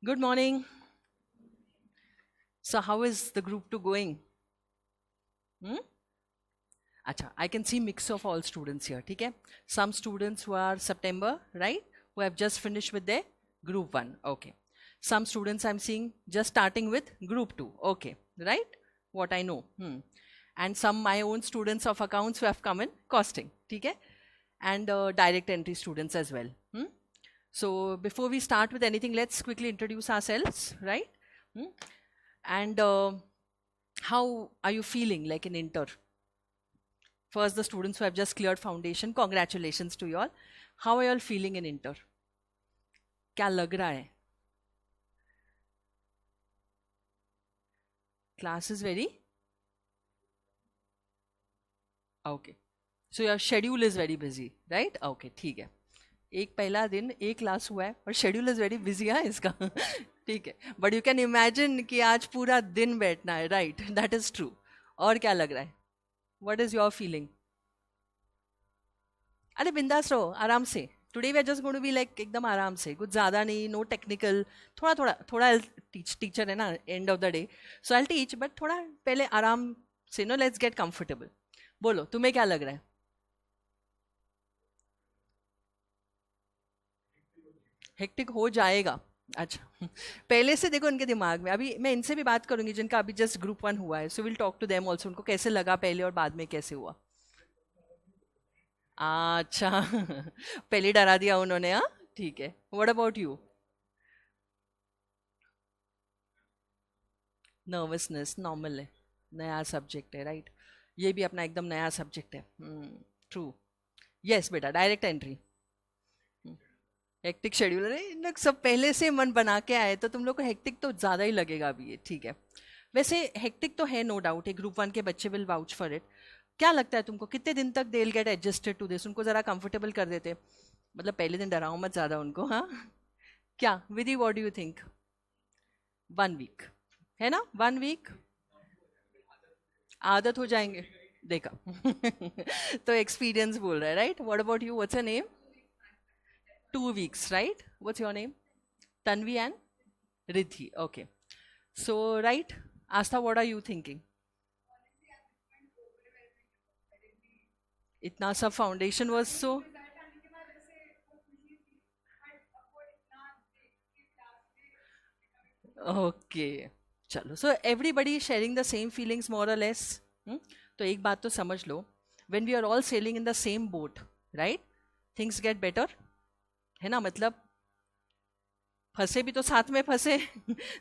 Good morning. So, how is the group two going? Hmm? Acha, I can see mix of all students here. Okay? Some students who are September, right? Who have just finished with their group one. Okay. Some students I'm seeing just starting with group two. Okay. Right? What I know. And some my own students of accounts who have come in costing. Okay? And direct entry students as well. So before we start with anything, let's quickly introduce ourselves, right? Hmm? And how are you feeling like in inter? First, the students who have just cleared foundation, congratulations to you all. How are you all feeling in inter? क्या लग रहा है? Class is very okay. So your schedule is very busy, right? Okay, ठीक है. एक पहला दिन एक क्लास हुआ है और शेड्यूल इज वेरी बिजी है इसका. ठीक है, बट यू कैन इमेजिन कि आज पूरा दिन बैठना है, राइट? That is true. और क्या लग रहा है? What is your feeling? अरे बिंदास रहो, आराम से. Today we are just going to be like एकदम आराम से, कुछ ज़्यादा नहीं, नो टेक्निकल. थोड़ा थोड़ा थोड़ा टीचर है ना, end of the day, so I teach, but थोड़ा पहले आराम से. No, let's get comfortable. बोलो, तुम्हें क्या लग रहा है? हेक्टिक हो जाएगा. अच्छा. पहले से देखो इनके दिमाग में. अभी मैं इनसे भी बात करूंगी जिनका अभी जस्ट ग्रुप वन हुआ है, so will talk to them also. उनको कैसे लगा पहले और बाद में कैसे हुआ. अच्छा. पहले डरा दिया उन्होंने, हाँ. ठीक है. What about you? Nervousness normal है, नया सब्जेक्ट है, राइट? ये भी अपना एकदम नया सब्जेक्ट है. ट्रू. यस बेटा, डायरेक्ट एंट्री. हेक्टिक शेड्यूल है. इन लोग सब पहले से मन बना के आए, तो तुम लोग को हेक्टिक तो ज़्यादा ही लगेगा अभी ये. ठीक है. वैसे हेक्टिक तो है, नो डाउट. एक ग्रुप वन के बच्चे विल वाउच फॉर इट. क्या लगता है तुमको कितने दिन तक they will get adjusted to this? उनको ज़रा कंफर्टेबल कर देते. मतलब पहले दिन डराओ मत ज़्यादा उनको, हाँ. क्या Vidhi, what do you think? 1 week है ना? 1 वीक आदत हो जाएंगे. देखा. तो एक्सपीरियंस बोल रहा है, right? What about you? What's your name? 2 weeks, right? What's your name? Tanvi and Riddhi. Okay. So, right, Astha, what are you thinking? इतना सब फाउंडेशन was so. Okay. चलो, so everybody is sharing the same feelings more or less. तो एक बात तो समझ लो, when we are all sailing in the same boat, right? Things get better. है ना? मतलब फंसे भी तो साथ में फंसे,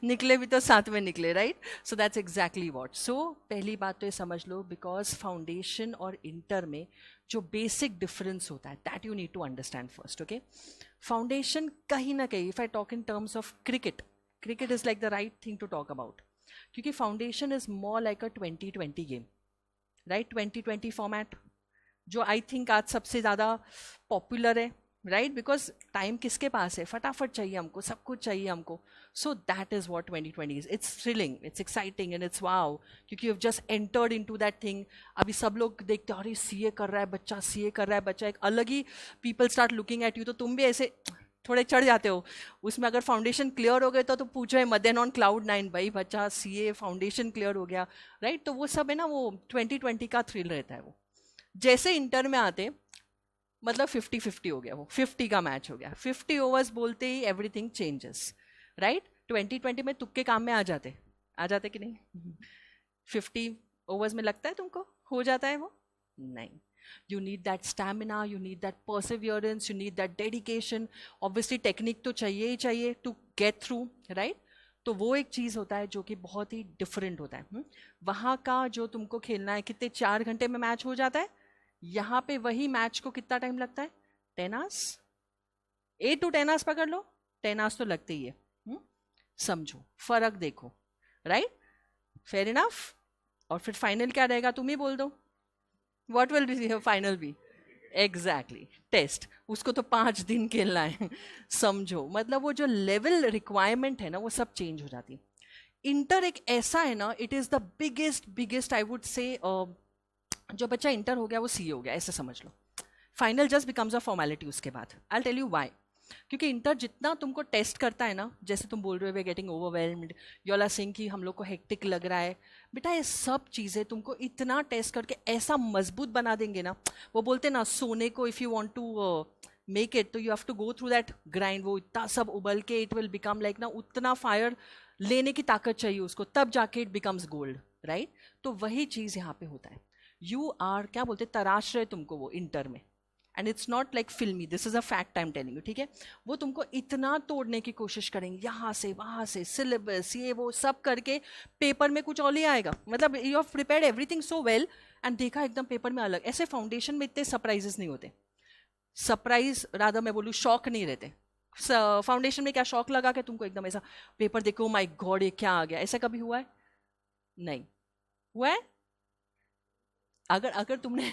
निकले भी तो साथ में निकले, right? So that's exactly what. So पहली बात तो ये समझ लो, बिकॉज फाउंडेशन और इंटर में जो बेसिक डिफरेंस होता है, that you need to understand first. Okay? Foundation कहीं ना कहीं, if I talk in terms of cricket, cricket is like the right thing to talk about, क्योंकि foundation is more like a 2020 game, right? 2020 format जो I think आज सबसे ज़्यादा popular है, right? Because time किसके पास है? फटाफट चाहिए हमको, सब कुछ चाहिए हमको. So that is what 2020 is. It's thrilling, it's exciting and it's wow, क्योंकि you have just entered in to that thing. अभी सब लोग देखते हैं, अरे सीए कर रहा है बच्चा, सीए कर रहा है बच्चा, एक अलग ही people start looking at you. तो तुम भी ऐसे थोड़े चढ़ जाते हो उसमें. अगर फाउंडेशन क्लियर हो गए तो पूछो है मदन ऑन क्लाउड 9, भाई बच्चा सीए फाउंडेशन क्लियर हो गया, राइट? तो वो सब है ना, वो 2020 का थ्रिल रहता है वो. जैसे इंटर में आते, मतलब 50-50 हो गया, वो 50 का मैच हो गया. 50 ओवर्स बोलते ही एवरीथिंग चेंजेस, राइट? 2020 में तुक्के काम में आ जाते कि नहीं? 50 ओवर्स में लगता है तुमको हो जाता है वो? नहीं. You need that stamina, you need that Perseverance, you need that dedication. Obviously technique तो चाहिए ही चाहिए टू गेट थ्रू, राइट? तो वो एक चीज़ होता है जो कि बहुत ही डिफरेंट होता है. वहाँ का जो तुमको खेलना है, कितने 4 घंटे में मैच हो जाता है. यहाँ पे वही मैच को कितना टाइम लगता है? 10 आवर्स. 8 to 10 आवर्स पकड़ लो, 10 आवर्स तो लगते ही है. समझो फर्क, देखो, राइट? Fair enough. और फिर फाइनल क्या रहेगा, तुम ही बोल दो. What will be final be? Exactly, test. उसको तो 5 दिन खेलना है. समझो, मतलब वो जो लेवल रिक्वायरमेंट है ना, वो सब चेंज हो जाती है. इंटर एक ऐसा है ना, it is the biggest biggest I would say, जो बच्चा इंटर हो गया वो सी हो गया, ऐसे समझ लो. Final just becomes a formality उसके बाद. I tell you why. क्योंकि इंटर जितना तुमको टेस्ट करता है ना, जैसे तुम बोल रहे हो we getting overwhelmed, you are saying कि हम लोग को हेक्टिक लग रहा है, बेटा ये सब चीज़ें तुमको इतना टेस्ट करके ऐसा मजबूत बना देंगे ना। वो बोलते ना सोने को if you want to make it तो you have to go through that grind, वो इतना सब उबल के इट विल बिकम लाइक ना, उतना फायर लेने की ताकत चाहिए उसको, तब जाके इट बिकम्स गोल्ड, राइट। तो वही चीज़ यहाँ पे होता है। यू आर क्या बोलते, तराश रहे तुमको वो इंटर में, एंड इट्स नॉट लाइक फिल्मी, this is a fact I am telling you, ठीक है। वो तुमको इतना तोड़ने की कोशिश करेंगे, यहाँ से वहाँ से सिलेबस ये वो सब करके, पेपर में कुछ और ही आएगा, मतलब you have prepared everything so well and देखा एकदम पेपर में अलग। ऐसे फाउंडेशन में इतने सरप्राइजेस नहीं होते, सरप्राइज राधा मैं बोलूँ शॉक नहीं रहते। फाउंडेशन में क्या शॉक लगा के तुमको एकदम ऐसा पेपर देखो माय गॉड ये क्या आ गया, ऐसा कभी हुआ है? नहीं हुआ है। अगर अगर तुमने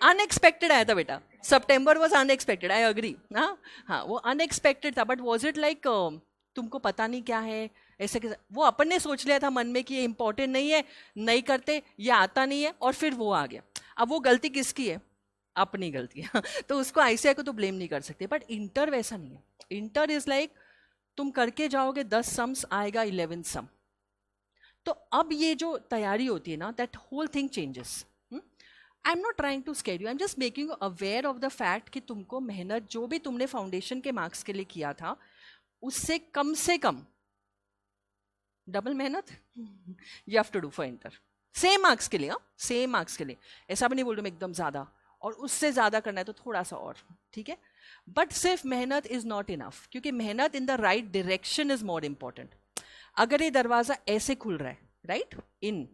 अनएक्सपेक्टेड आया था बेटा, सितंबर वाज अनएक्सपेक्टेड, आई अग्री। हाँ हाँ वो अनएक्सपेक्टेड था, बट वाज इट लाइक तुमको पता नहीं क्या है ऐसे कैसे, वो अपन ने सोच लिया था मन में कि ये इंपॉर्टेंट नहीं है, नहीं करते, ये आता नहीं है, और फिर वो आ गया। अब वो गलती किसकी है? अपनी गलती है तो उसको आईसीआई को तो ब्लेम नहीं कर सकते। बट इंटर वैसा नहीं है, इंटर इज लाइक तुम करके जाओगे 10 सम्स आएगा 11 सम। तो अब ये जो तैयारी होती है ना, that whole thing changes. I am not trying to scare you, I am just making you aware of the fact कि तुमको मेहनत जो भी तुमने फाउंडेशन के मार्क्स के लिए किया था उससे कम से कम डबल मेहनत you have to do for inter, same marks के लिए। हाँ सेम मार्क्स के लिए, ऐसा भी नहीं बोल रही मैं एकदम ज़्यादा, और उससे ज़्यादा करना है तो थोड़ा सा और, ठीक है। बट सिर्फ मेहनत इज नॉट इनफ, क्योंकि मेहनत in the right direction is more important. अगर ये दरवाज़ा ऐसे खुल रहा है राइट इन,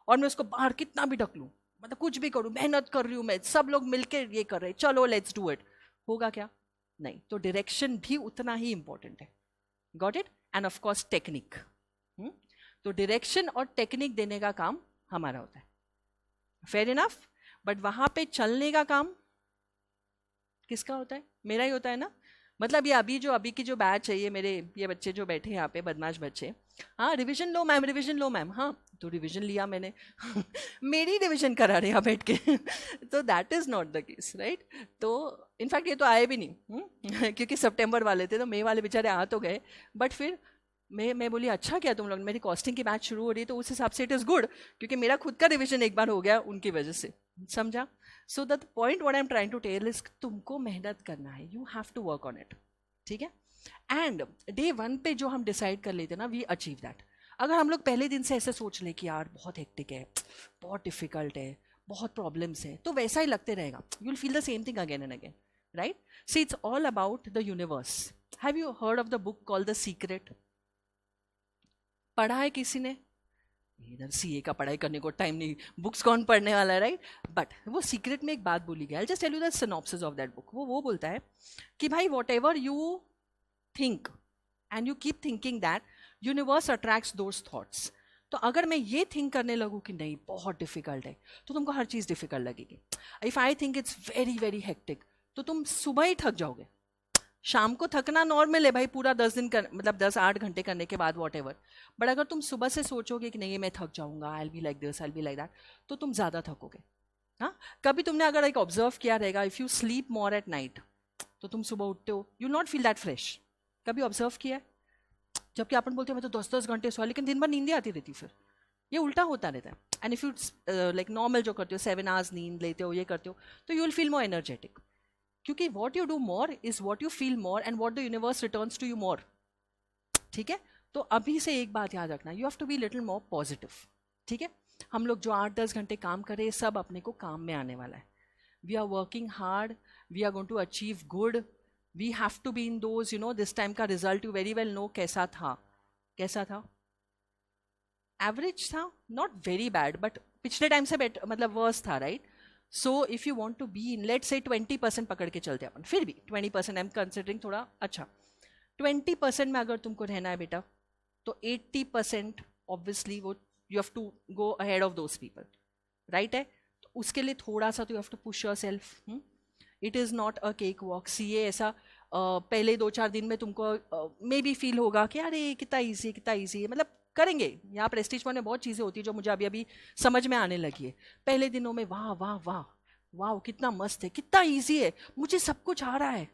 और मैं उसको बाहर कितना भी ढक लूँ, मतलब कुछ भी करूँ, मेहनत कर रही हूँ मैं, सब लोग मिलकर ये कर रहे हैं, चलो लेट्स डू इट, होगा क्या? नहीं। तो डायरेक्शन भी उतना ही इंपॉर्टेंट है, got it. And of course technique, तो डायरेक्शन और टेक्निक देने का काम हमारा होता है, फेयर इनफ। बट वहां पे चलने का काम किसका होता है? मेरा ही होता है ना। मतलब ये अभी की जो बैच है, ये मेरे ये बच्चे जो बैठे हैं यहाँ पे, बदमाश बच्चे, हाँ रिवीजन लो मैम, रिवीजन लो मैम, हाँ तो रिवीजन लिया मैंने मेरी रिवीजन करा रहे यहाँ बैठ के तो that is not the case, right. तो इनफैक्ट ये तो आए भी नहीं क्योंकि सितंबर वाले थे, तो मई वाले बेचारे आ तो गए। बट फिर मैं बोली अच्छा क्या तुम लोग, मेरी कॉस्टिंग की बैच शुरू हो रही है, तो उस हिसाब से इट इज़ गुड, क्योंकि मेरा खुद का रिवीजन एक बार हो गया उनकी वजह से, समझा। So the point what I am trying to tell is तुमको मेहनत करना है, you have to work on it, ठीक है। एंड डे 1 पे जो हम डिसाइड कर लेते ना, वी अचीव दैट। अगर हम लोग पहले दिन से ऐसे सोच ले कि यार बहुत हेक्टिक है, बहुत डिफिकल्ट है, बहुत प्रॉब्लम्स है, तो वैसा ही लगते रहेगा, you will feel the same thing again and again, right. See it's all about the universe. Have you heard of the book called the secret? पढ़ा है किसी ने? इधर सीए का पढ़ाई करने को टाइम नहीं, बुक्स कौन पढ़ने वाला है, राइट। बट वो सीक्रेट में एक बात बोली गई, I just tell you the synopsis of that book. वो बोलता है कि भाई what ever you think and you keep thinking that, universe attracts those thoughts. तो अगर मैं ये थिंक करने लगूँ कि नहीं बहुत डिफिकल्ट है, तो तुमको हर चीज़ डिफिकल्ट लगेगी। If I think it's very very hectic, तो तुम सुबह ही थक जाओगे। शाम को थकना नॉर्मल है भाई, पूरा 10 दिन कर, मतलब 10-8 घंटे करने के बाद वॉट एवर। बट अगर तुम सुबह से सोचोगे कि नहीं मैं थक जाऊंगा, I be like this, I be like that, तो तुम ज़्यादा थकोगे। हाँ कभी तुमने अगर एक ऑब्जर्व किया रहेगा, if you sleep more at night, तो तुम सुबह उठते हो, you not feel that fresh. कभी ऑब्जर्व किया है? जबकि अपन बोलते हैं मैं तो 10-10 घंटे सोया, लेकिन दिन भर नींद आती रहती, फिर ये उल्टा होता रहता है। And if you like normal जो करते हो 7 आवर्स नींद लेते हो, ये करते हो, तो you will feel more energetic, क्योंकि what you do more is what you feel more and what the universe returns to you more, ठीक है। तो अभी से एक बात याद रखना, you have to be little more positive, ठीक है। हम लोग जो 8-10 घंटे काम करें, सब अपने को काम में आने वाला है। We are working hard, we are going to achieve good, we have to be in those, you know this time का result you very well know कैसा था, कैसा था, एवरेज था, नॉट वेरी बैड, बट पिछले टाइम से better, मतलब worse था, right. So if you want to be in, let's say 20% पकड़ के चलते अपन, फिर भी 20% आई एम कंसिडरिंग थोड़ा अच्छा। 20% में अगर तुमको रहना है बेटा, तो 80% ऑब्वियसली वो you have to go ahead of those people, right है। तो उसके लिए थोड़ा सा तो you have to push yourself. It is not a cake walk. CA ऐसा पहले 2-4 दिन में तुमको मे बी फील होगा कि अरे कितना ईजी है, कितना ईजी है, मतलब करेंगे। यहाँ प्रेस्टीज में बहुत चीज़ें होती है जो मुझे अभी अभी समझ में आने लगी है। पहले दिनों में वाह वाह वाह वाह कितना मस्त है, कितना इजी है, मुझे सब कुछ आ रहा है।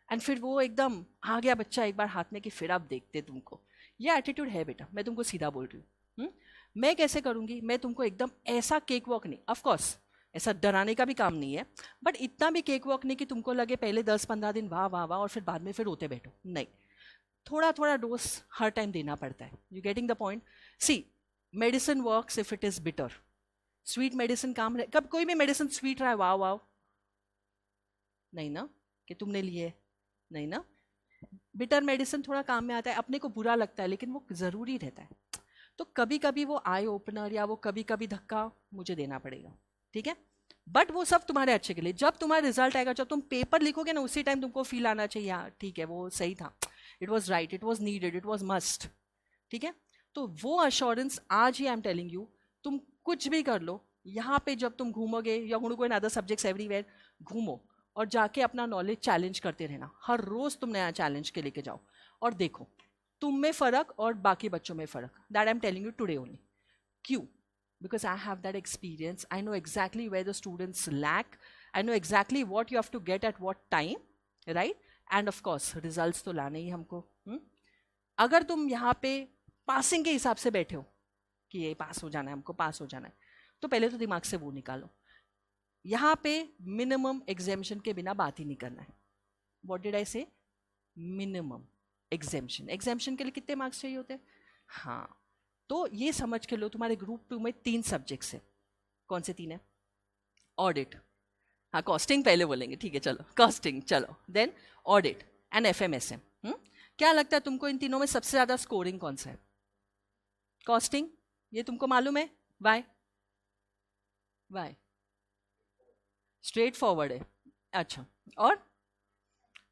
एंड फिर वो एकदम आ गया बच्चा एक बार हाथ में कि फिर आप देखते तुमको, ये एटीट्यूड है बेटा, मैं तुमको सीधा बोल रही हूँ। मैं कैसे करूँगी, मैं तुमको एकदम ऐसा केक वॉक नहीं, ऑफकोर्स ऐसा डराने का भी काम नहीं है, बट इतना भी केक वॉक नहीं कि तुमको लगे पहले 10-15 दिन वाह वाह वाह और फिर बाद में फिर रोते बैठो, नहीं। थोड़ा थोड़ा डोज हर टाइम देना पड़ता है। You getting the point? See, medicine works if it is bitter. Sweet medicine काम रहे, कब कोई भी मेडिसिन स्वीट रहा है वाव वाव? नहीं ना, कि तुमने लिए, नहीं ना। बिटर मेडिसिन थोड़ा काम में आता है, अपने को बुरा लगता है लेकिन वो जरूरी रहता है। तो कभी कभी वो आई ओपनर या वो कभी कभी धक्का मुझे देना पड़ेगा, ठीक है, बट वो सब तुम्हारे अच्छे के लिए। जब तुम्हारा रिजल्ट आएगा, जब तुम पेपर लिखोगे ना, उसी टाइम तुमको फील आना चाहिए हाँ ठीक है वो सही था, it was right, it was needed, it was must, ठीक है। तो वो अश्योरेंस आज ही आई एम टेलिंग यू, तुम कुछ भी कर लो, यहाँ पे जब तुम घूमोगे या कोई अदर सब्जेक्ट्स एवरीवेयर घूमो और जाके अपना नॉलेज चैलेंज करते रहना, हर रोज तुम नया चैलेंज के लेके जाओ और देखो तुम में फर्क और बाकी बच्चों में फर्क, that I am telling you today only. क्यों? Because I have that experience. I know exactly where the students lack. I know exactly what you have to get at what time, right? And of course, results तो लाने ही हमको। अगर तुम यहाँ पे passing के हिसाब से बैठे हो कि ये पास हो जाना है, हमको पास हो जाना है, तो पहले तो दिमाग से वो निकालो, यहाँ पे मिनिमम एग्जेम्पशन के बिना बात ही नहीं करना है। What did I say? Minimum exemption. Exemption के लिए कितने मार्क्स चाहिए होते हैं? हाँ, तो ये समझ के लो तुम्हारे ग्रुप 2 में 3 सब्जेक्ट्स है। कौन से 3 है? ऑडिट, हाँ कॉस्टिंग पहले बोलेंगे, ठीक है चलो कॉस्टिंग, चलो देन ऑडिट एंड FMSM। क्या लगता है तुमको इन तीनों में सबसे ज्यादा स्कोरिंग कौन सा है? कॉस्टिंग, ये तुमको मालूम है? वाई? वाई? स्ट्रेट फॉरवर्ड है, अच्छा, और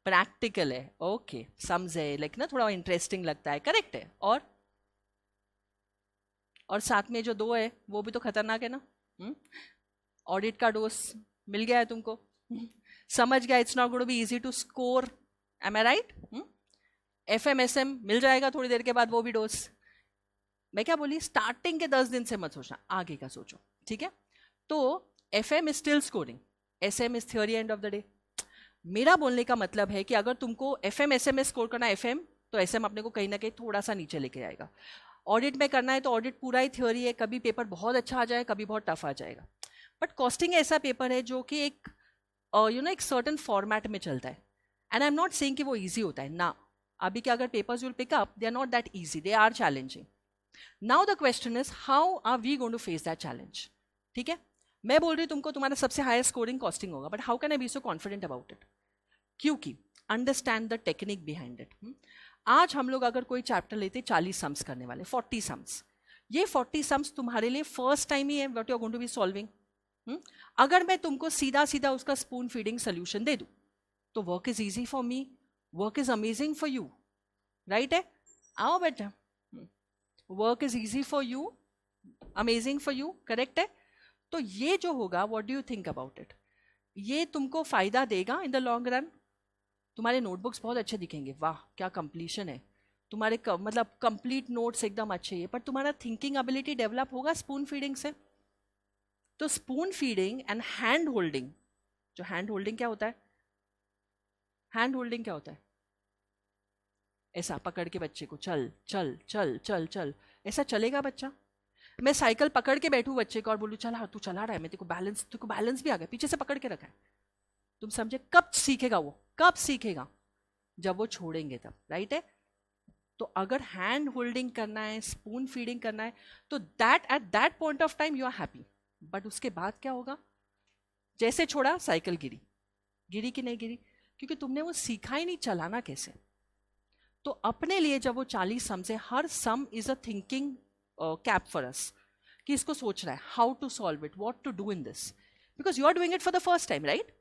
प्रैक्टिकल है, ओके, समझे, लाइक ना थोड़ा इंटरेस्टिंग लगता है, करेक्ट है। और साथ में जो 2 है वो भी तो खतरनाक है ना। ऑडिट का डोज मिल गया है तुमको, समझ गया, it's not going to be easy to score, am I right? FMSM मिल जाएगा थोड़ी देर के बाद वो भी डोज। मैं क्या बोली, स्टार्टिंग के 10 दिन से मत सोचना, आगे का सोचो, ठीक है। तो FM is still scoring, SM is theory and of the day. मेरा बोलने का मतलब है कि अगर तुमको FMSM में स्कोर करना है FM, तो SM अपने को कहीं ना कहीं थोड़ा सा नीचे लेके आएगा। ऑडिट में करना है तो ऑडिट पूरा ही थ्योरी है, कभी पेपर बहुत अच्छा आ जाए, कभी बहुत टफ आ जाएगा। बट कॉस्टिंग ऐसा पेपर है जो कि एक एक सर्टन फॉर्मेट में चलता है, and I am not saying कि वो इजी होता है ना। अभी के अगर papers will pick up, they are not that easy, they are challenging. Now the question is how are we going to face that challenge, ठीक है। मैं बोल रही हूँ तुमको तुम्हारा सबसे हायर स्कोरिंग कॉस्टिंग होगा, but how can I be so confident about it? क्योंकि understand the technique behind it. आज हम लोग अगर कोई चैप्टर लेते 40 सम्स करने वाले, 40 सम्स, ये 40 सम्स तुम्हारे लिए फर्स्ट टाइम ही है what you are going to be solving. अगर मैं तुमको सीधा सीधा उसका स्पून फीडिंग सोल्यूशन दे दूं तो work is easy for me, work is amazing for you, right है? आओ बेटा, work is easy for you, amazing for you, correct है। तो ये जो होगा, what do you think about it? ये तुमको फायदा देगा इन द लॉन्ग रन। तुम्हारे नोटबुक्स बहुत अच्छे दिखेंगे, वाह क्या कंप्लीशन है, तुम्हारे मतलब कंप्लीट नोट्स एकदम अच्छे है, पर तुम्हारा थिंकिंग एबिलिटी डेवलप होगा स्पून फीडिंग से। तो spoon feeding and hand holding, जो हैंड होल्डिंग क्या होता है? हैंड होल्डिंग क्या होता है? ऐसा पकड़ के बच्चे को चल चल चल चल चल, ऐसा चलेगा बच्चा? मैं साइकिल पकड़ के बैठूं बच्चे को और बोलूं चला, तू चला रहा है, मैं तेरे को बैलेंस भी आ गया, पीछे से पकड़ के रखा है, तुम समझे? कब सीखेगा वो? कब सीखेगा? जब वो छोड़ेंगे तब, राइट है? तो अगर हैंड होल्डिंग करना है, स्पून फीडिंग करना है, तो that at that point of time you are happy. But उसके बाद क्या होगा? जैसे छोड़ा साइकिल गिरी, गिरी कि नहीं गिरी? क्योंकि तुमने वो सीखा ही नहीं चलाना कैसे। तो अपने लिए जब वो 40 सम से, हर sum is a thinking cap for us, कि इसको सोचना है how to solve it, what to do in this, because you are doing it for the first time, right?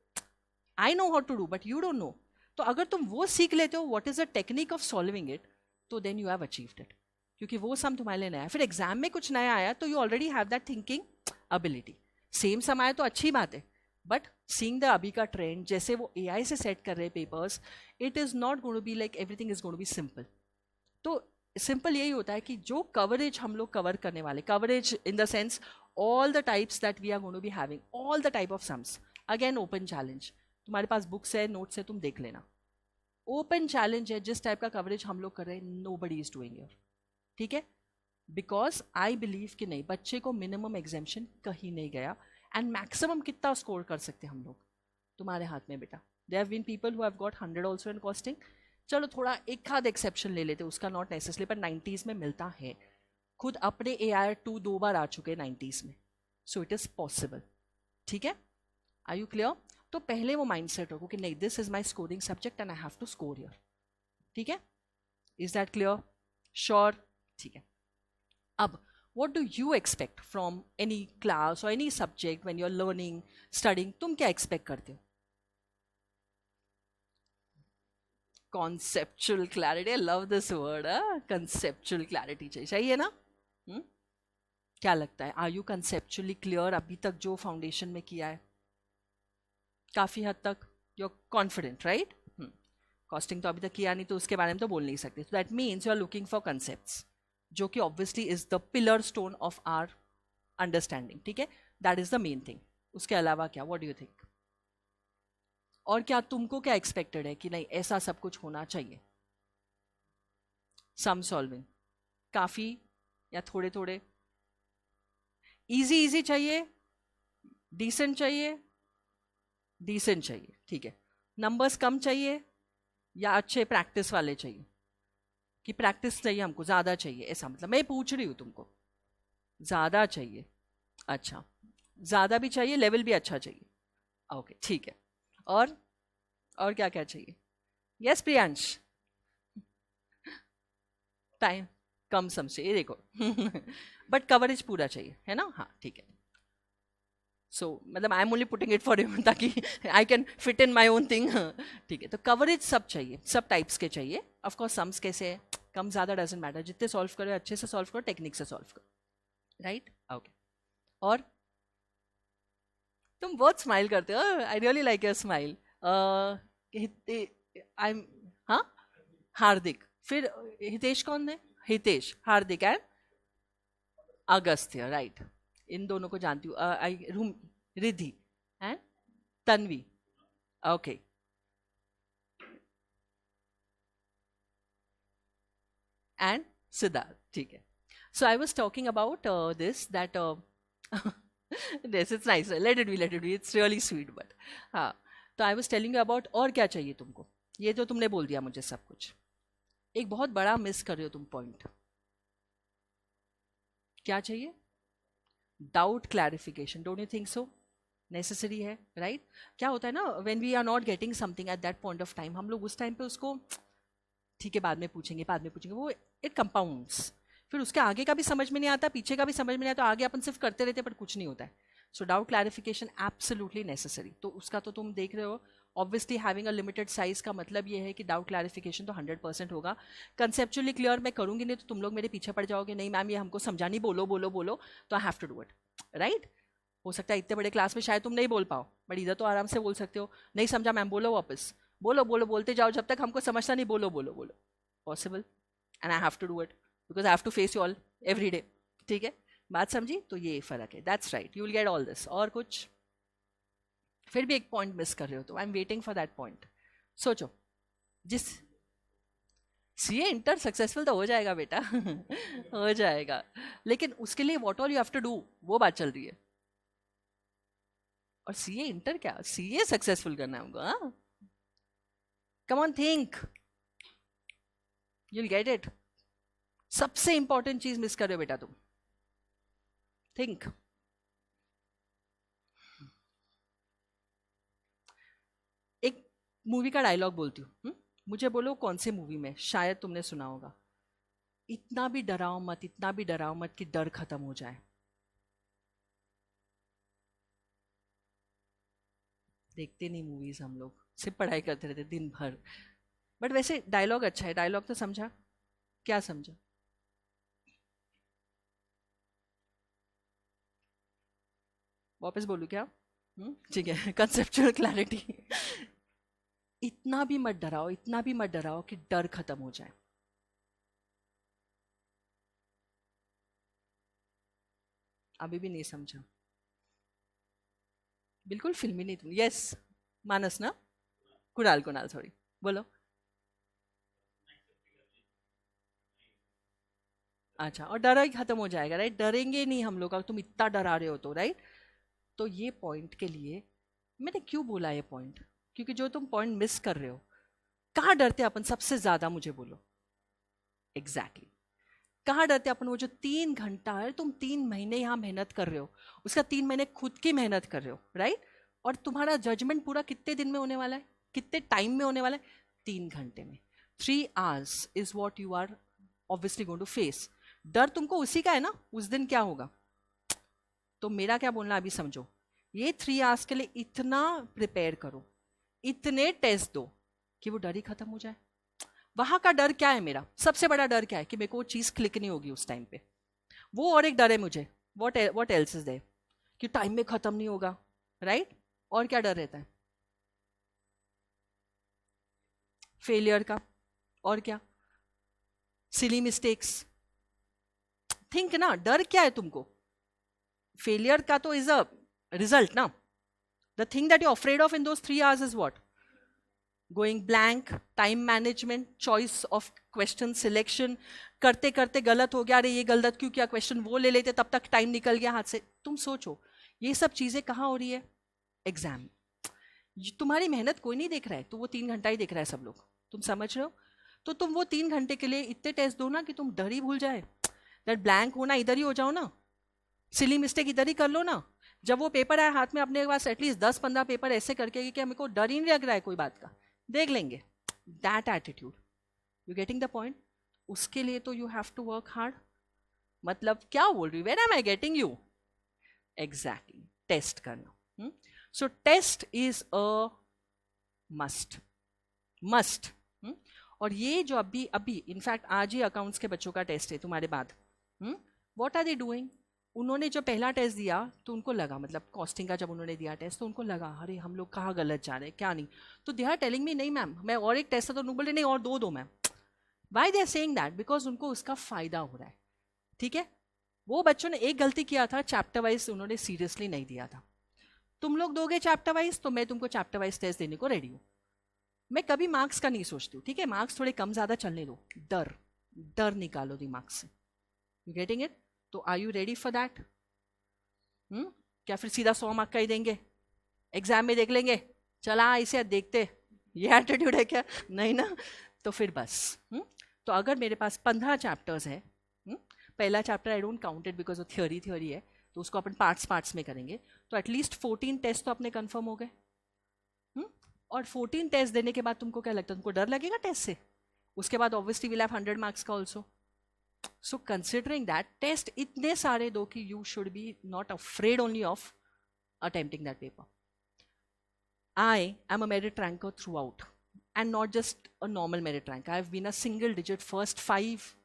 I know how to do but you don't know. तो अगर तुम वो सीख लेते हो what is the technique of solving it, तो then you have achieved it, क्योंकि वो सम तुम्हारे लिए नया है। फिर एग्जाम में कुछ नया आया तो you already have that thinking ability. Same sum आया तो अच्छी बात है, बट सीइंग द अभी का ट्रेंड, जैसे वो AI से सेट कर रहे papers, it is not going to be like everything is going to be simple. तो सिंपल यही होता है कि जो कवरेज हम लोग कवर करने वाले, coverage in the sense all the types that we are going to be having, all the type of sums, again open challenge, तुम्हारे पास बुक्स है, नोट्स है, तुम देख लेना, ओपन चैलेंज है, जिस टाइप का कवरेज हम लोग कर रहे हैं, नोबडी इज डूइंग इट, ठीक है? बिकॉज आई बिलीव कि नहीं, बच्चे को मिनिमम एग्जामेशन कहीं नहीं गया, एंड मैक्सिमम कितना स्कोर कर सकते हैं हम लोग, तुम्हारे हाथ में बेटा. There have been people who have got 100 also in costing. चलो थोड़ा एक आध एक्सेप्शन ले लेते, उसका नॉट नेसेसरी, पर 90s में मिलता है. खुद अपने AIR2 2 बार आ चुके हैं 90s में, सो इट इज पॉसिबल. ठीक है, आर यू क्लियर? तो पहले वो माइंडसेट रखो कि नहीं, this is my scoring subject and I have to score here. ठीक है, इज दैट क्लियर? श्योर? ठीक है. अब what do you expect from any class or any subject when you're learning, studying? तुम क्या expect करते हो? Conceptual clarity. I love this word. Conceptual clarity चाहिए ना? क्या लगता है? Are you conceptually clear अभी तक जो फाउंडेशन में किया है? काफी हद तक you're confident, right? कॉस्टिंग तो अभी तक किया नहीं, तो उसके बारे में तो बोल नहीं सकते. So that means you are looking for concepts, जो कि obviously is the pillar stone of our understanding. ठीक है, that is the main thing. उसके अलावा क्या, व्हाट डू यू थिंक? और क्या तुमको क्या एक्सपेक्टेड है कि नहीं ऐसा सब कुछ होना चाहिए? सम सॉल्विंग काफी या थोड़े थोड़े? इजी इजी चाहिए, डिसेंट चाहिए? डिसेंट चाहिए, ठीक है. नंबर्स कम चाहिए या अच्छे प्रैक्टिस वाले चाहिए? कि प्रैक्टिस चाहिए हमको, ज़्यादा चाहिए, ऐसा मतलब मैं पूछ रही हूँ तुमको. ज़्यादा चाहिए, अच्छा. ज़्यादा भी चाहिए, लेवल भी अच्छा चाहिए. ओके, ठीक है. और क्या क्या चाहिए? यस प्रियांश, टाइम कम सम चाहिए, देखो. बट कवरेज पूरा चाहिए, है ना? हाँ, ठीक है. सो मतलब I am only putting it for you, ताकि I can fit in my own thing. ठीक है, तो कवरेज सब चाहिए, सब टाइप्स के चाहिए. ऑफकोर्स सम्स कैसे है, कम ज़्यादा डजेंट मैटर, जितने सॉल्व करो अच्छे से सॉल्व करो, टेक्निक से सॉल्व करो, राइट? ओके. और तुम बहुत स्माइल करते हो, I really like your smile. I am, हाँ, हार्दिक. फिर हितेश कौन है? Hitesh, Hardik and Agastya, right. इन दोनों को जानती हूँ. I room, Riddhi and Tanvi. Okay. And Siddharth, ठीक है. So I was talking about this that this it's nice, let it be, it's really sweet, but हाँ. तो I was telling you about और क्या चाहिए तुमको. ये तो तुमने बोल दिया मुझे सब कुछ. एक बहुत बड़ा मिस कर रहे हो तुम पॉइंट. क्या चाहिए? Doubt clarification. Don't you think so? Necessary है, राइट? क्या होता है ना, when we are not getting something at that point of time, हम लोग उस टाइम पे उसको ठीक है बाद में पूछेंगे, बाद में पूछेंगे, वो इट कंपाउंड्स. फिर उसके आगे का भी समझ में नहीं आता, पीछे का भी समझ में नहीं आता, आगे अपन सिर्फ करते रहते हैं पर कुछ नहीं होता है. सो डाउट क्लैरिफिकेशन एब्सोल्युटली नेसेसरी. तो उसका तो तुम देख रहे हो. Obviously having a limited size का मतलब ये है कि डाउट क्लैरिफिकेशन तो 100% होगा. कंसेप्चुअली क्लियर मैं करूंगी नहीं तो तुम लोग मेरे पीछे पड़ जाओगे, नहीं मैम ये हमको समझा नहीं, बोलो बोलो बोलो, तो I have to do it, right? हो सकता है इतने बड़े क्लास में शायद तुम नहीं बोल पाओ, बट इधर तो आराम से बोल सकते हो. नहीं समझा मैम, बोलो वापस, बोलो बोलो, बोलते जाओ जब तक हमको समझता नहीं, बोलो बोलो बोलो. Possible, and I have to do it because I have to face you all every day. ठीक है, बात समझी? तो ये फ़र्क है. That's right, you will get all this. और कुछ? फिर भी एक पॉइंट मिस कर रहे हो, तो I am waiting for that point. सोचो. जिस सीए इंटर सक्सेसफुल तो हो जाएगा बेटा. हो जाएगा, लेकिन उसके लिए what all you have to do, वो बात चल रही है. और सीए इंटर क्या, सीए सक्सेसफुल करना है हमको. हाँ, come on think, you will get it. सबसे इंपॉर्टेंट चीज मिस कर रहे हो बेटा तुम. थिंक. एक मूवी का डायलॉग बोलती हूँ, मुझे बोलो कौन सी मूवी में, शायद तुमने सुना होगा. इतना भी डराओ मत, इतना भी डराओ मत कि डर खत्म हो जाए. देखते नहीं मूवीज हम लोग, सिर्फ पढ़ाई करते रहते दिन भर. बट वैसे डायलॉग अच्छा है. डायलॉग तो समझा? क्या समझा? वापस बोलूं क्या? ठीक है. Conceptual clarity. इतना भी मत डराओ, इतना भी मत डराओ कि डर खत्म हो जाए. अभी भी नहीं समझा? बिल्कुल फिल्मी नहीं तुम. यस, मानस ना, कुणाल, कुणाल सॉरी, बोलो. अच्छा, और डर ही खत्म हो जाएगा, राइट? डरेंगे नहीं हम लोग, अगर तुम इतना डरा रहे हो तो, राइट? तो ये पॉइंट के लिए मैंने क्यों बोला ये पॉइंट, क्योंकि जो तुम पॉइंट मिस कर रहे हो, कहाँ डरते अपन सबसे ज्यादा, मुझे बोलो। Exactly exactly. कहाँ डरते अपन? वो जो 3 घंटा है, तुम 3 महीने यहाँ मेहनत कर रहे हो, उसका 3 महीने खुद की मेहनत कर रहे हो, राइट? और तुम्हारा जजमेंट पूरा कितने दिन में होने वाला है, कितने टाइम में होने वाला है? 3 घंटे में। 3 hours is what you are obviously going to face. डर तुमको उसी का है ना, उस दिन क्या होगा। तो मेरा क्या बोलना अभी समझो, ये 3 hours के लिए इतना प्रिपेयर करो, इतने टेस्ट दो कि वो डर ही खत्म हो जाए। वहां का डर क्या है? मेरा सबसे बड़ा डर क्या है? कि मेरे को वो चीज क्लिक नहीं होगी उस टाइम पे। वो और एक डर है मुझे, व्हाट एल्स इज देयर, कि टाइम में खत्म नहीं होगा, राइट? और क्या डर रहता है? फेलियर का। और क्या? Silly mistakes. थिंक ना, डर क्या है तुमको? फेलियर का तो इज अ रिजल्ट ना। The thing that you afraid of in those 3 hours is what? Going blank, time management, choice of question selection, करते करते गलत हो गया, अरे ये गलत क्यों किया, क्वेश्चन वो ले लेते, तब तक टाइम निकल गया हाथ से। तुम सोचो, ये सब चीजें कहाँ हो रही है? एग्जाम। तुम्हारी मेहनत कोई नहीं देख रहा है, तो वो 3 घंटा ही देख रहा है सब लोग। तुम समझ रहे हो? तो तुम वो 3 घंटे के लिए इतने टेस्ट दो ना कि तुम डर ही भूल जाए। दैट ब्लैंक होना इधर ही हो जाओ ना, सिली मिस्टेक इधर ही कर लो ना। जब वो पेपर आए हाथ में, अपने पास एटलीस्ट 10-15 पेपर ऐसे करके कि मेरे को डर ही नहीं लग रहा है कोई बात का, देख लेंगे। That attitude, you getting the point? उसके लिए तो you have to work hard. मतलब क्या बोल रही हूँ, where am I getting you? Exactly, test करना। So test is a must, must. और ये जो अभी अभी इनफैक्ट आज ही अकाउंट्स के बच्चों का टेस्ट है तुम्हारे बाद। What are they doing? उन्होंने जो पहला टेस्ट दिया तो उनको लगा, मतलब कॉस्टिंग का जब उन्होंने दिया टेस्ट तो उनको लगा अरे हम लोग कहाँ गलत जा रहे हैं क्या नहीं। तो दे आर टेलिंग मी नहीं मैम, मैं और एक टेस्ट था, तो उन्होंने बोले नहीं और दो ma'am. Why they are saying that? Because उनको उसका फायदा हो रहा है। ठीक है, वो बच्चों ने एक गलती किया था, चैप्टर वाइज उन्होंने सीरियसली नहीं दिया था। तुम लोग दोगे चैप्टर वाइज तो मैं तुमको चैप्टर वाइज टेस्ट देने को रेडी हूँ। मैं कभी मार्क्स का नहीं सोचती हूँ, ठीक है? मार्क्स थोड़े कम ज्यादा चलने दो, डर डर निकालो दिमाग से। You getting it? तो are you ready for that? क्या फिर सीधा 100 मार्क का ही देंगे, एग्जाम में देख लेंगे, चला इसे देखते, ये एटीट्यूड है क्या? नहीं ना। तो फिर बस। तो अगर मेरे पास 15 चैप्टर्स है, पहला chapter I don't count it because वो थ्योरी है, तो उसको अपन पार्ट्स में करेंगे। तो एटलीस्ट 14 टेस्ट तो अपने कंफर्म हो गए। और 14 टेस्ट देने के बाद तुमको क्या लगता है, तुमको डर लगेगा टेस्ट से? उसके बाद ऑब्वियसली विल हैव 100 मार्क्स का also. So considering that, test इतने सारे दो कि you should be not afraid only of attempting that paper. I am a merit ranker throughout, and not just a normal merit rank. I have been a single digit first 5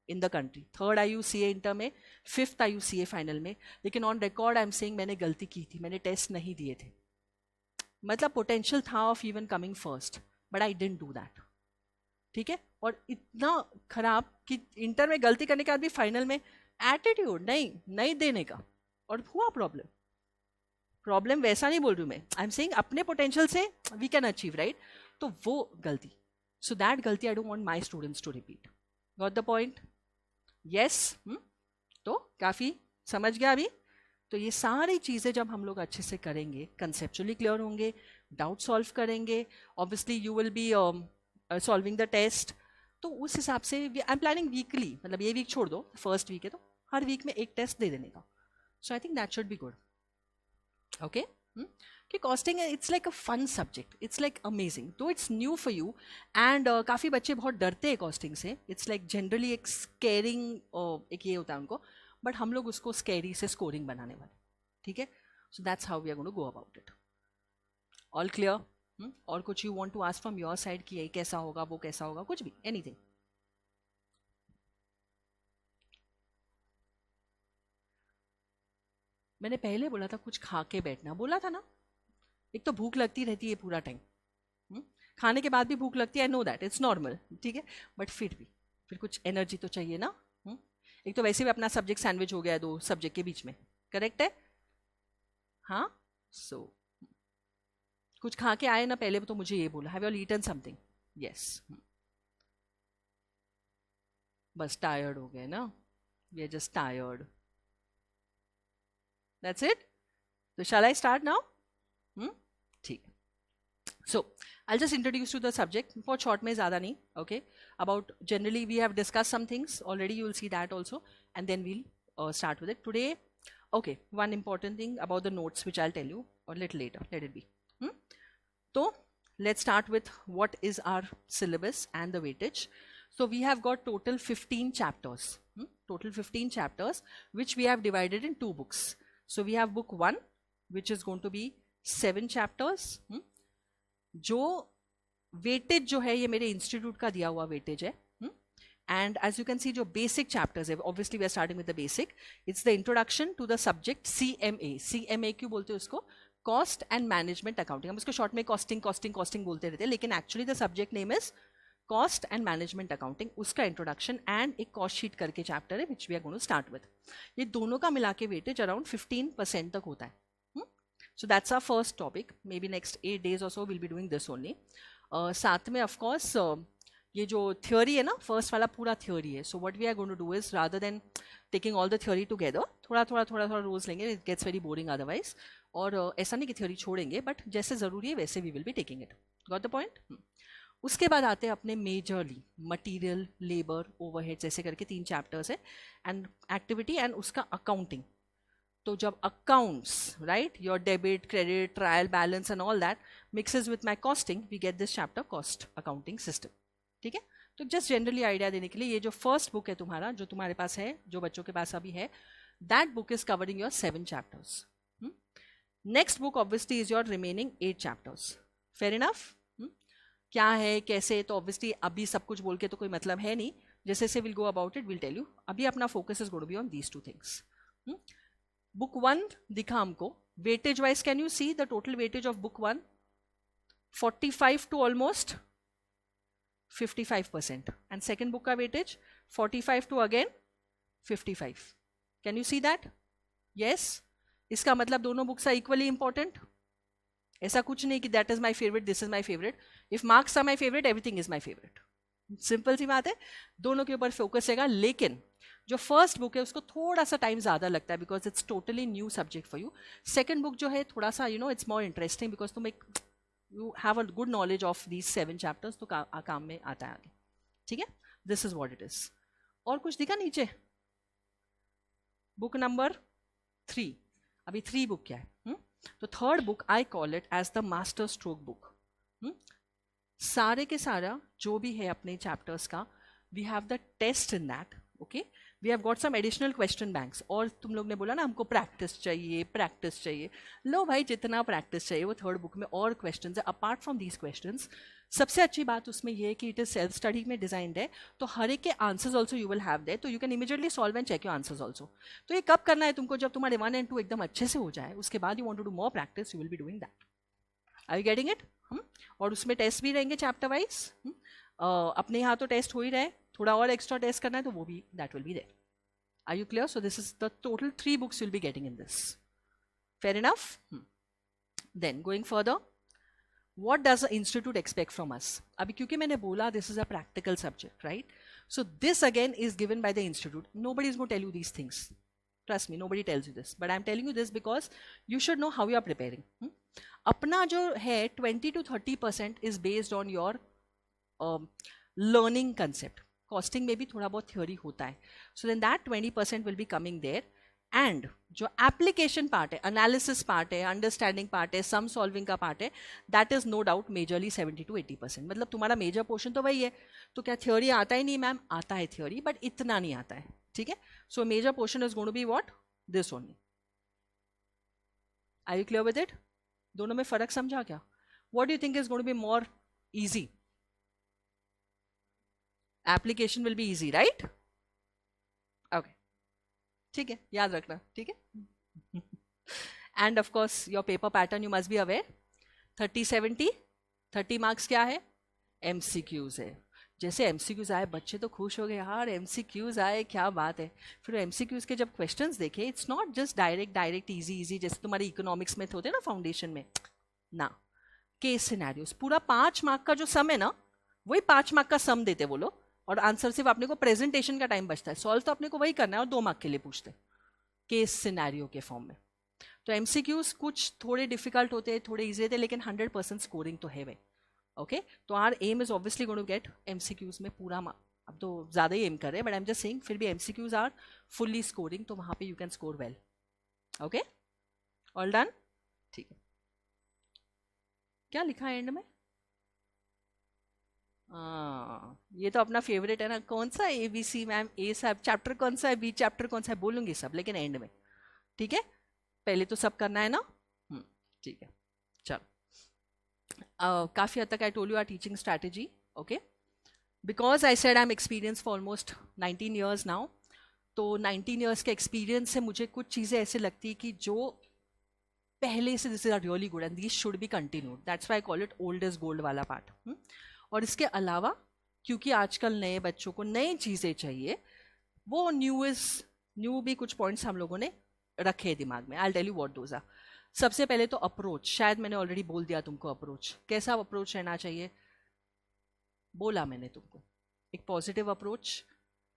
in the country. Third IUCA inter में, 5th IUCA final में। लेकिन on record I am saying मैंने गलती की थी, मैंने test नहीं दिए थे। मतलब पोटेंशियल था of even coming first, but I didn't do that. ठीक है? और इतना खराब कि इंटर में गलती करने के बाद भी फाइनल में एटीट्यूड नहीं देने का, और हुआ प्रॉब्लम वैसा नहीं बोल रही हूँ मैं, आई एम सेइंग अपने पोटेंशियल से वी कैन अचीव, राइट? तो वो गलती, सो दैट गलती I don't want my students to repeat. Got the point? Yes. तो काफी समझ गया अभी? तो ये सारी चीजें जब हम लोग अच्छे से करेंगे, कंसेप्चुअली क्लियर होंगे, डाउट सॉल्व करेंगे, obviously you will be solving the test. तो उस हिसाब से आई एम प्लानिंग वीकली, मतलब ये वीक छोड़ दो, फर्स्ट वीक है तो हर वीक में एक टेस्ट दे देने का। So I think that should be good. Okay? कि costing it's like a fun subject, it's like amazing, तो it's new for you. And काफ़ी बच्चे बहुत डरते हैं कॉस्टिंग से, इट्स लाइक जनरली एक स्केरिंग एक ये होता है उनको, बट हम लोग उसको स्केरी से स्कोरिंग बनाने वाले। ठीक है? So that's how we are going to go about it. All clear? और कुछ you want to ask from your side कि ये कैसा होगा, वो कैसा होगा, कुछ भी, एनीथिंग? मैंने पहले बोला था कुछ खा के बैठना, बोला था ना। एक तो भूख लगती रहती है पूरा टाइम, खाने के बाद भी भूख लगती है, I know that, it's normal, ठीक है? बट फिर कुछ एनर्जी तो चाहिए ना। एक तो वैसे भी अपना सब्जेक्ट सैंडविच हो गया है 2 सब्जेक्ट के बीच में, करेक्ट है? हाँ। सो कुछ खा के आए ना पहले, तो मुझे ये बोला, have you all eaten something? Yes. बस टायर्ड हो गए ना। We are just tired. That's it. So shall I start now? ठीक. So I'll just introduce you the subject. बहुत short में ज़्यादा नहीं. Okay. About generally we have discussed some things already. You will see that also, and then we'll start with it today. Okay. One important thing about the notes which I'll tell you a little later. Let it be. So let's start with what is our syllabus and the weightage. So we have got total 15 chapters. Total 15 chapters which we have divided in 2 books. So we have book 1 which is going to be 7 chapters. जो weightage जो है ये मेरे institute का दिया हुआ weightage है. And as you can see जो बेसिक चैप्टर्स है, obviously we are starting with the basic. It's the introduction to the subject CMA. CMA क्यों बोलते हैं उसको? Cost and management accounting. हम उसको शॉर्ट में कॉस्टिंग बोलते रहते हैं, लेकिन actually the subject name is cost and management accounting. उसका इंट्रोडक्शन एंड एक कॉस्ट शीट करके चैप्टर है which we are going to start with. ये दोनों का मिला के वेटेज अराउंड 15% तक होता है. So that's our first topic. Maybe next 8 days or so we'll be doing this only. साथ में of course ये जो theory है ना, first वाला पूरा theory है. So what we are going to do is rather than taking all the theory together, थोड़ा रोज लेंगे. It gets very boring otherwise. और ऐसा नहीं कि theory छोड़ेंगे, but जैसे ज़रूरी है वैसे we will be taking it. Got the point? उसके बाद आते हैं अपने मेजरली मटीरियल, लेबर, ओवरहेड्स ऐसे करके 3 चैप्टर्स है. एंड एक्टिविटी एंड उसका अकाउंटिंग. तो जब accounts, right, your debit, credit, trial balance and all that mixes with my costing, we get this chapter cost accounting system. ठीक है. तो जस्ट जनरली आइडिया देने के लिए ये जो फर्स्ट बुक है तुम्हारा, जो तुम्हारे पास है, जो बच्चों के पास अभी है, that book is covering your 7 chapters. Next book obviously is your remaining 8 chapters. Fair enough. क्या है कैसे, तो ऑब्वियसली अभी सब कुछ बोल के तो कोई मतलब है नहीं. जैसे से will go about it will tell you. अभी अपना focus is going to be on these 2 things. Book 1 दिखा हमको weightage wise. Can you see the total weightage of book 1? 45 to almost 55%. And second book का weightage 45 to again 55. Can you see that? Yes. इसका मतलब दोनों books are equally important. ऐसा कुछ नहीं कि that is my favourite, this is my favourite. If marks are my favourite, everything is my favourite. Simple सी बात है. दोनों के ऊपर फोकस रहेगा. लेकिन जो फर्स्ट बुक है उसको थोड़ा सा टाइम ज़्यादा लगता है because it's totally new subject for you. Second book जो है थोड़ा सा इट्स मोर इंटरेस्टिंग बिकॉज तुम एक you have a good knowledge of these 7 chapters, तो काम में आता है आगे. ठीक है. This is what it is. और कुछ दिखा नीचे? Book number 3. अभी 3 बुक क्या है? तो third book I call it as the master stroke book. सारे के सारा जो भी है अपने चैप्टर्स का, we have the test in that. Okay. We have got some additional question banks. और तुम लोग ने बोला ना हमको प्रैक्टिस चाहिए. लो भाई, जितना प्रैक्टिस चाहिए वो थर्ड बुक में और क्वेश्चंस है. अपार्ट फ्रॉम दीज क्वेश्चंस, सबसे अच्छी बात उसमें ये है कि इट इज सेल्फ स्टडी में डिजाइंड है. तो हर एक के answers also you will have there, तो you can immediately solve and check your answers also. तो ये कब करना है तुमको? जब तुम्हारे 1 and 2 एकदम अच्छे से हो जाए, उसके बाद you want to do more practice, you will be doing that. Are you getting it? और उसमें टेस्ट भी रहेंगे चैप्टर वाइज. अपने यहाँ तो टेस्ट हो ही रहे, थोड़ा और एक्स्ट्रा टेस्ट करना है तो वो भी that will be there. Are you clear? So this is the total 3 books you'll be getting in this. Fair enough? Then going further, what does the institute expect from us? Abhi kyunki maine bola this is a practical subject, right? So this again is given by the institute. Nobody is going to tell you these things. Trust me, nobody tells you this. But I'm telling you this because you should know how you are preparing. Apna jo hai 20 to 30% is based on your learning concept. Costing में भी थोड़ा बहुत theory होता है. So then that 20% will be coming there. And जो application part है, analysis part है, understanding part है, सम सॉल्विंग का पार्ट है, that is no doubt majorly 70 to 80%. मतलब तुम्हारा मेजर पोर्शन तो वही है. तो क्या थ्योरी आता ही नहीं? मैम आता है थ्योरी, बट इतना नहीं आता है. ठीक है. So major portion is going to be what? This only. Are you clear with it? दोनों में फर्क समझा क्या? What do you think is going to be more easy? Application will be easy, right? Okay. ठीक है, याद रखना. ठीक है. And of course your paper pattern you must be aware. 30-70. 30 marks क्या है? MCQs है. जैसे MCQs आए बच्चे तो खुश हो गए, यार MCQs आए, क्या बात है. फिर MCQs के जब क्वेश्चंस देखे, it's not just direct easy जैसे तुम्हारे इकोनॉमिक्स में होते हैं ना फाउंडेशन में ना. Case scenarios. पूरा 5 मार्क का जो सम है ना, वही 5 मार्क का सम देते वो लोग. और आंसर सिर्फ अपने को प्रेजेंटेशन का टाइम बचता है, सॉल्व तो अपने को वही करना है और 2 मार्क के लिए पूछते हैं केस सिनेरियो के फॉर्म में। तो एमसीक्यूज कुछ थोड़े डिफिकल्ट होते हैं, थोड़े इजी होते हैं, लेकिन 100% स्कोरिंग तो है भाई। ओके, तो R M is obviously going to get MCQs में पूरा अब तो ज़्यादा ही एम कर रहे हैं, but I am just saying फिर भी एमसीक्यूज आर फुल्ली स्कोरिंग, तो वहाँ पे you can score well. Okay, all done, ठीक है। क्या लिखा है एंड में? ये तो अपना फेवरेट है ना, कौन सा ABC मैम, ए सब चैप्टर कौन सा है, बी चैप्टर कौन सा है, बोलूंगी सब लेकिन एंड में, ठीक है? पहले तो सब करना है ना, ठीक है। चलो, काफ़ी हद तक I told you our teaching strategy, okay, because I said I'm experience for almost 19 years now. तो 19 ईयर्स के एक्सपीरियंस से मुझे कुछ चीज़ें ऐसे लगती है कि जो पहले से this is really good and this should be continued, that's why I call it old is gold वाला पार्ट। और इसके अलावा क्योंकि आजकल नए बच्चों को नई चीज़ें चाहिए, वो न्यू भी कुछ पॉइंट्स हम लोगों ने रखे दिमाग में। I tell you what those are. सबसे पहले तो अप्रोच, शायद मैंने ऑलरेडी बोल दिया तुमको अप्रोच कैसा अप्रोच रहना चाहिए, बोला मैंने तुमको, एक पॉजिटिव अप्रोच,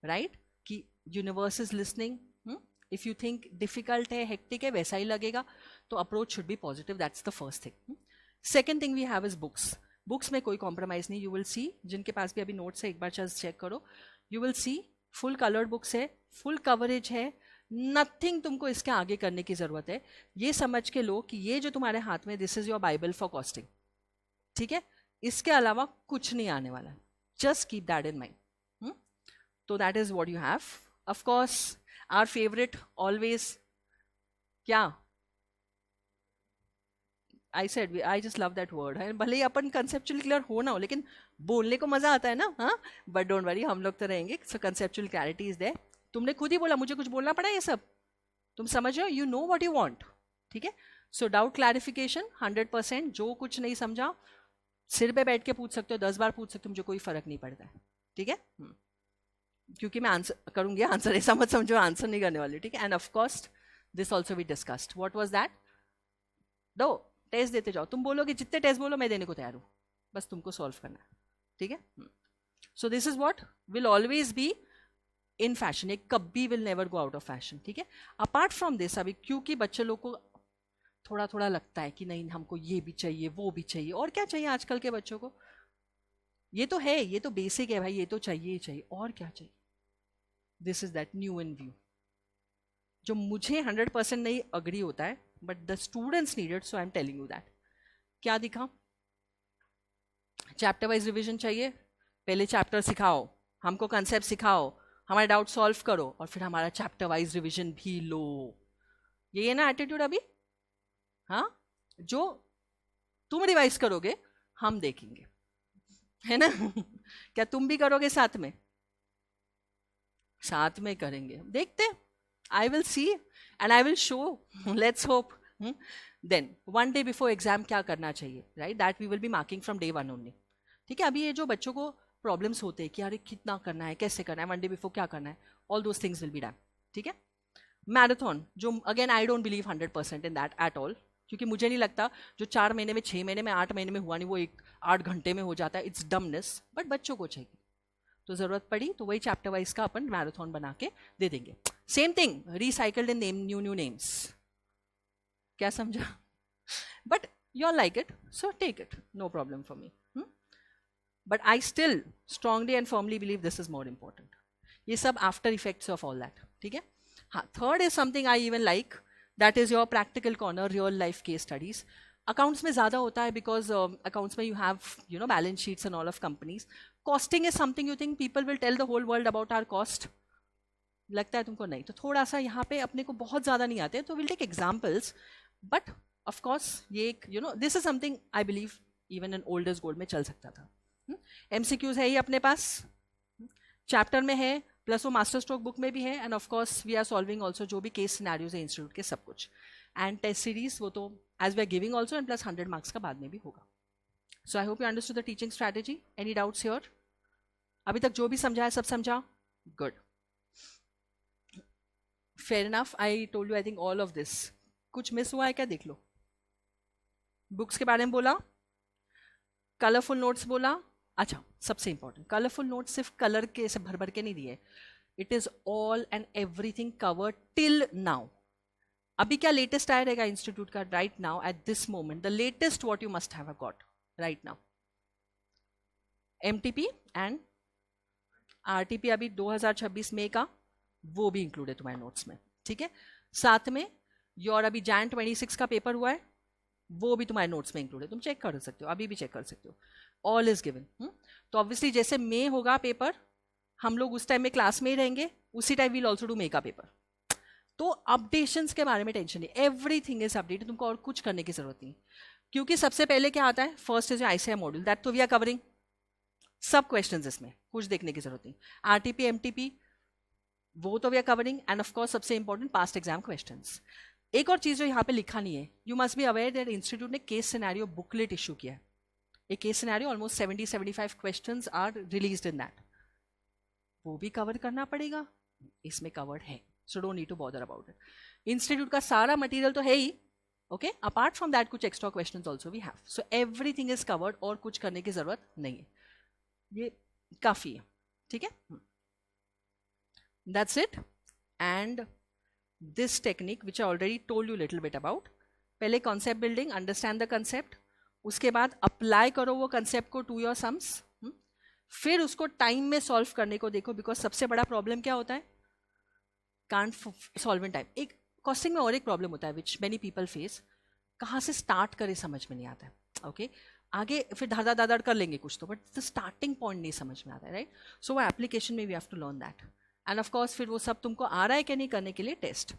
राइट, कि universe is listening. If you think difficult है, हेक्टिक है, वैसा ही लगेगा, तो approach should be positive, that's the first thing. Second thing we have is books. Books में कोई कॉम्प्रोमाइज नहीं, यू विल सी, जिनके पास भी अभी नोट्स है एक बार चेक करो, you will see full coloured books है, फुल कवरेज है, नथिंग तुमको इसके आगे करने की जरूरत है। ये समझ के लो कि ये जो तुम्हारे हाथ में, this is your bible for costing, ठीक है? इसके अलावा कुछ नहीं आने वाला है, just keep that in mind. तो that is what you have. Of course our favourite always, क्या I said, I just love that word है, भले ही अपन कंसेप्चुअली क्लियर हो ना हो, लेकिन बोलने को मजा आता है ना, हाँ, बट डोंट वरी, हम लोग तो रहेंगे। सो कंसेप्चुअल क्लैरिटी इज देयर। तुमने खुद ही बोला, मुझे कुछ बोलना पड़ा, ये सब तुम समझ रहे हो, you know what you want, ठीक है? सो डाउट क्लैरिफिकेशन 100%, जो कुछ नहीं समझा सिर पे बैठ के पूछ सकते हो, 10 बार पूछ सकते हो, मुझे कोई फर्क नहीं पड़ता है, ठीक है? क्योंकि मैं आंसर करूंगी, आंसर ऐसा मत समझो आंसर नहीं करने वाली, ठीक है? And of course this also we discussed, what was that, दो टेस्ट देते जाओ, तुम बोलोगे जितने टेस्ट बोलो मैं देने को तैयार हूँ, बस तुमको सॉल्व करना है, ठीक है? So this is what will always be in fashion, ये कभी will never go out of fashion, ठीक है? अपार्ट फ्रॉम दिस, अभी क्योंकि बच्चे लोग को थोड़ा थोड़ा लगता है कि नहीं हमको ये भी चाहिए, वो भी चाहिए, और क्या चाहिए आजकल के बच्चों को, ये तो है, ये तो बेसिक है भाई, ये तो चाहिए ही चाहिए, और क्या चाहिए? This is that new in view, जो मुझे 100% नहीं अग्री होता है, but the students need it, so I am telling you that. क्या दिखा? चैप्टर वाइज रिविजन चाहिए, पहले चैप्टर सिखाओ, हमको कंसेप्ट सिखाओ, हमारे डाउट सॉल्व करो, और फिर हमारा चैप्टर वाइज रिविजन भी लो। ये है ना एटीट्यूड अभी? हाँ, जो तुम रिवाइज करोगे हम देखेंगे, है ना? क्या तुम भी करोगे साथ में? साथ में करेंगे, देखते, I will see and I will show, let's hope. Then 1 day before exam क्या करना चाहिए, right, that we will be marking from day 1 only, ठीक है? अभी ये जो बच्चों को प्रॉब्लम्स होते हैं कि अरे कितना करना है, कैसे करना है, 1 day बिफोर क्या करना है, all those things will be done, ठीक है? मैराथन, जो again I don't believe 100% in that at all, क्योंकि मुझे नहीं लगता जो 4 महीने में, 6 महीने में, 8 महीने में हुआ नहीं, वो 8 घंटे में हो जाता है, इट्स डमनेस, बट बच्चों को चाहिए, तो जरूरत पड़ी तो वही चैप्टर वाइज का अपन मैराथन बना के दे देंगे। Same thing recycled in name, new names, क्या समझा? But you are like it, so take it, no problem for me, but I still strongly and firmly believe this is more important. ये सब after effects of all that, ठीक है? हाँ, third is something I even like, that is your practical corner, real life case studies. Accounts में ज़्यादा होता है because accounts में you have you know balance sheets and all of companies. Costing is something you think people will tell the whole world about our cost, लगता है तुमको नहीं, तो थोड़ा सा यहाँ पे अपने को बहुत ज़्यादा नहीं आते, तो will take examples, but of course ये एक you know this is something I believe even in old is gold में चल सकता था। MCQs है ही अपने पास, चैप्टर में है, प्लस वो मास्टर स्ट्रोक बुक में भी है, and of course we are solving also जो भी केस सिनेरियोज है इंस्टीट्यूट के, सब कुछ, एंड टेस्ट सीरीज वो तो as we are giving also, and plus 100 marks का बाद में भी होगा। So I hope you understood the teaching strategy. Any doubts here? अभी तक जो भी समझा है सब समझा? Good, fair enough, I told you I think all of this. कुछ मिस हुआ है क्या, देख लो। बुक्स के बारे में बोला, कलरफुल नोट्स बोला, अच्छा सबसे इंपॉर्टेंट, कलरफुल नोट्स सिर्फ कलर के से भर भर के नहीं दिए, it is all and everything covered till now. अभी क्या लेटेस्ट आया रहेगा इंस्टीट्यूट का right now at this moment, the latest what you must have got right now, MTP and RTP अभी 2026 में का, वो भी इंक्लूड है तुम्हारे नोट्स में. ठीक है, साथ में योर अभी Jan 26 का पेपर हुआ है, वो भी तुम्हारे नोट्स में इंक्लूड है, तुम चेक कर सकते हो, अभी भी चेक कर सकते हो. All is given. तो ऑब्वियसली जैसे मे होगा पेपर, हम लोग उस टाइम में क्लास में ही रहेंगे, उसी टाइम वील ऑल्सो डू मे का पेपर. तो अपडेशंस के बारे में टेंशन नहीं, एवरीथिंग इज अपडेटेड, तुमको और कुछ करने की जरूरत नहीं. क्योंकि सबसे पहले क्या आता है, first is ICI module, that तो वी आर कवरिंग सब क्वेश्चंस, इसमें कुछ देखने की जरूरत नहीं. आरटीपी एमटीपी वो तो we are covering, and of course सबसे इंपॉर्टेंट पास्ट एग्जाम क्वेश्चंस. एक और चीज जो यहाँ पे लिखा नहीं है, you must be aware that institute ने केस सिनेरियो बुकलेट इशू किया है. एक case scenario almost 70-75 questions are released in that, वो भी कवर करना पड़ेगा, इसमें कवर्ड है, so don't need to bother about it. Institute का सारा मटेरियल तो है ही, ओके, अपार्ट फ्रॉम दैट कुछ extra questions also we have, so everything is covered, और कुछ करने की जरूरत नहीं है, ये काफी है. ठीक है, that's it. And this technique which I already told you little bit about, पहले concept building, understand the concept, उसके बाद अप्लाई करो वो कंसेप्ट को टू योर सम्स, फिर उसको टाइम में सॉल्व करने को देखो, बिकॉज सबसे बड़ा प्रॉब्लम क्या होता है, कांट सॉल्व इन टाइम. एक कॉस्टिंग में और एक प्रॉब्लम होता है विच मेनी पीपल फेस, कहाँ से स्टार्ट करे समझ में नहीं आता है. ओके, आगे फिर धादा दादड़ कर लेंगे कुछ तो, बट द स्टार्टिंग पॉइंट नहीं समझ में आता है, राइट. सो वो एप्लीकेशन में we have to learn that, and of course फिर वो सब तुमको आ रहा है कि नहीं करने के लिए test.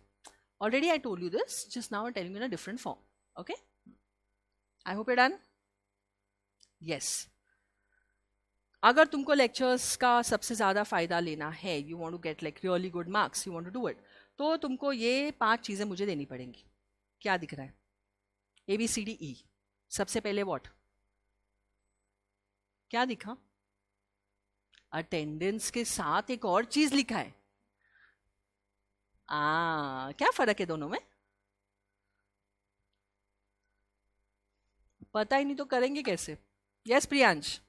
Already I told you this, just now I telling you in a different form. Okay, I hope you done. Yes, अगर तुमको लेक्चर्स का सबसे ज़्यादा फ़ायदा लेना है, you want to get like really good marks, you want to do it, तो तुमको ये 5 चीज़ें मुझे देनी पड़ेंगी. क्या दिख रहा है, ABCDE. सबसे पहले व्हाट, क्या दिखा, अटेंडेंस के साथ एक और चीज लिखा है. क्या फर्क है दोनों में, पता ही नहीं तो करेंगे कैसे. यस प्रियांश,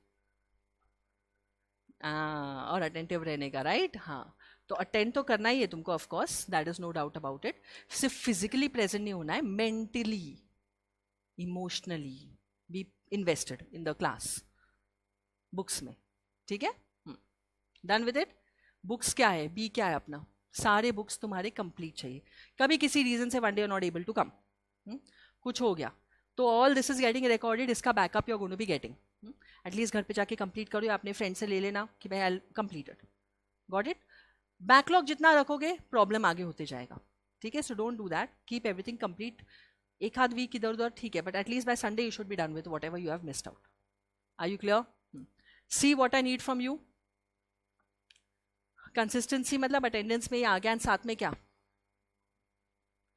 और अटेंटिव रहने का, राइट. हाँ, तो अटेंड तो करना ही है तुमको, of course, that is no doubt about it. सिर्फ फिजिकली प्रेजेंट नहीं होना है, mentally emotionally be invested in the class, books में. ठीक है, डन विद इट. बुक्स क्या है, बी क्या है अपना, सारे बुक्स तुम्हारे कंप्लीट चाहिए. कभी किसी रीजन से one day not able to come, कुछ हो गया, तो all this is getting recorded, इसका backup you are going to be getting. At least घर पे जाके कंप्लीट करो, या अपने फ्रेंड से ले लेना कि भाई I completed, got it. Backlog जितना रखोगे प्रॉब्लम आगे होते जाएगा. ठीक है, so don't do that, keep everything complete. एक आध वीक इधर उधर ठीक है, but at least by Sunday you should be done with what ever you have missed out. Are you clear? See what I need from you. Consistency मतलब attendance में ही आ गया, एंड साथ में क्या,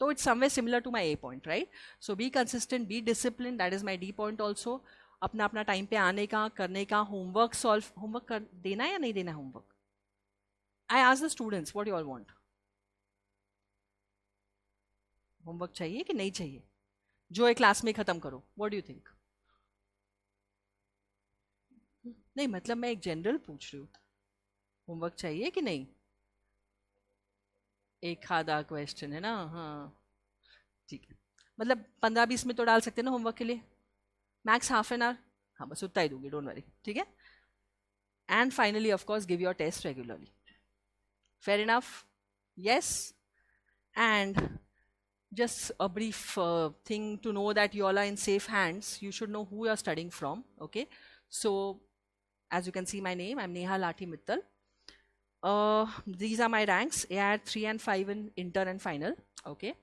तो it's somewhere similar to my A point, right. So be consistent, be discipline, that is my D point also. अपना अपना टाइम पे आने का, करने का, होमवर्क सॉल्व, होमवर्क कर देना है या नहीं देना homework. I ask the students what you all want, homework चाहिए कि नहीं चाहिए, जो एक क्लास में खत्म करो, व्हाट डू यू थिंक. नहीं मतलब मैं एक जनरल पूछ रही हूँ, होमवर्क चाहिए कि नहीं. एक आधा क्वेश्चन है ना, हाँ ठीक है, मतलब 15-20 में तो डाल सकते हैं ना होमवर्क के लिए, मैक्स हाफ एन आवर. हाँ बस उतना ही दूंगी, डोंट वरी. ठीक है, and finally of course give your test regularly. Fair enough. Yes, and just a brief thing to know that you all are in safe hands. You should know who you are studying from. Okay, so as you can see my name, I'm Neha Lathi Mittal. These are my ranks. I had 3 and 5 in intern and final. Okay,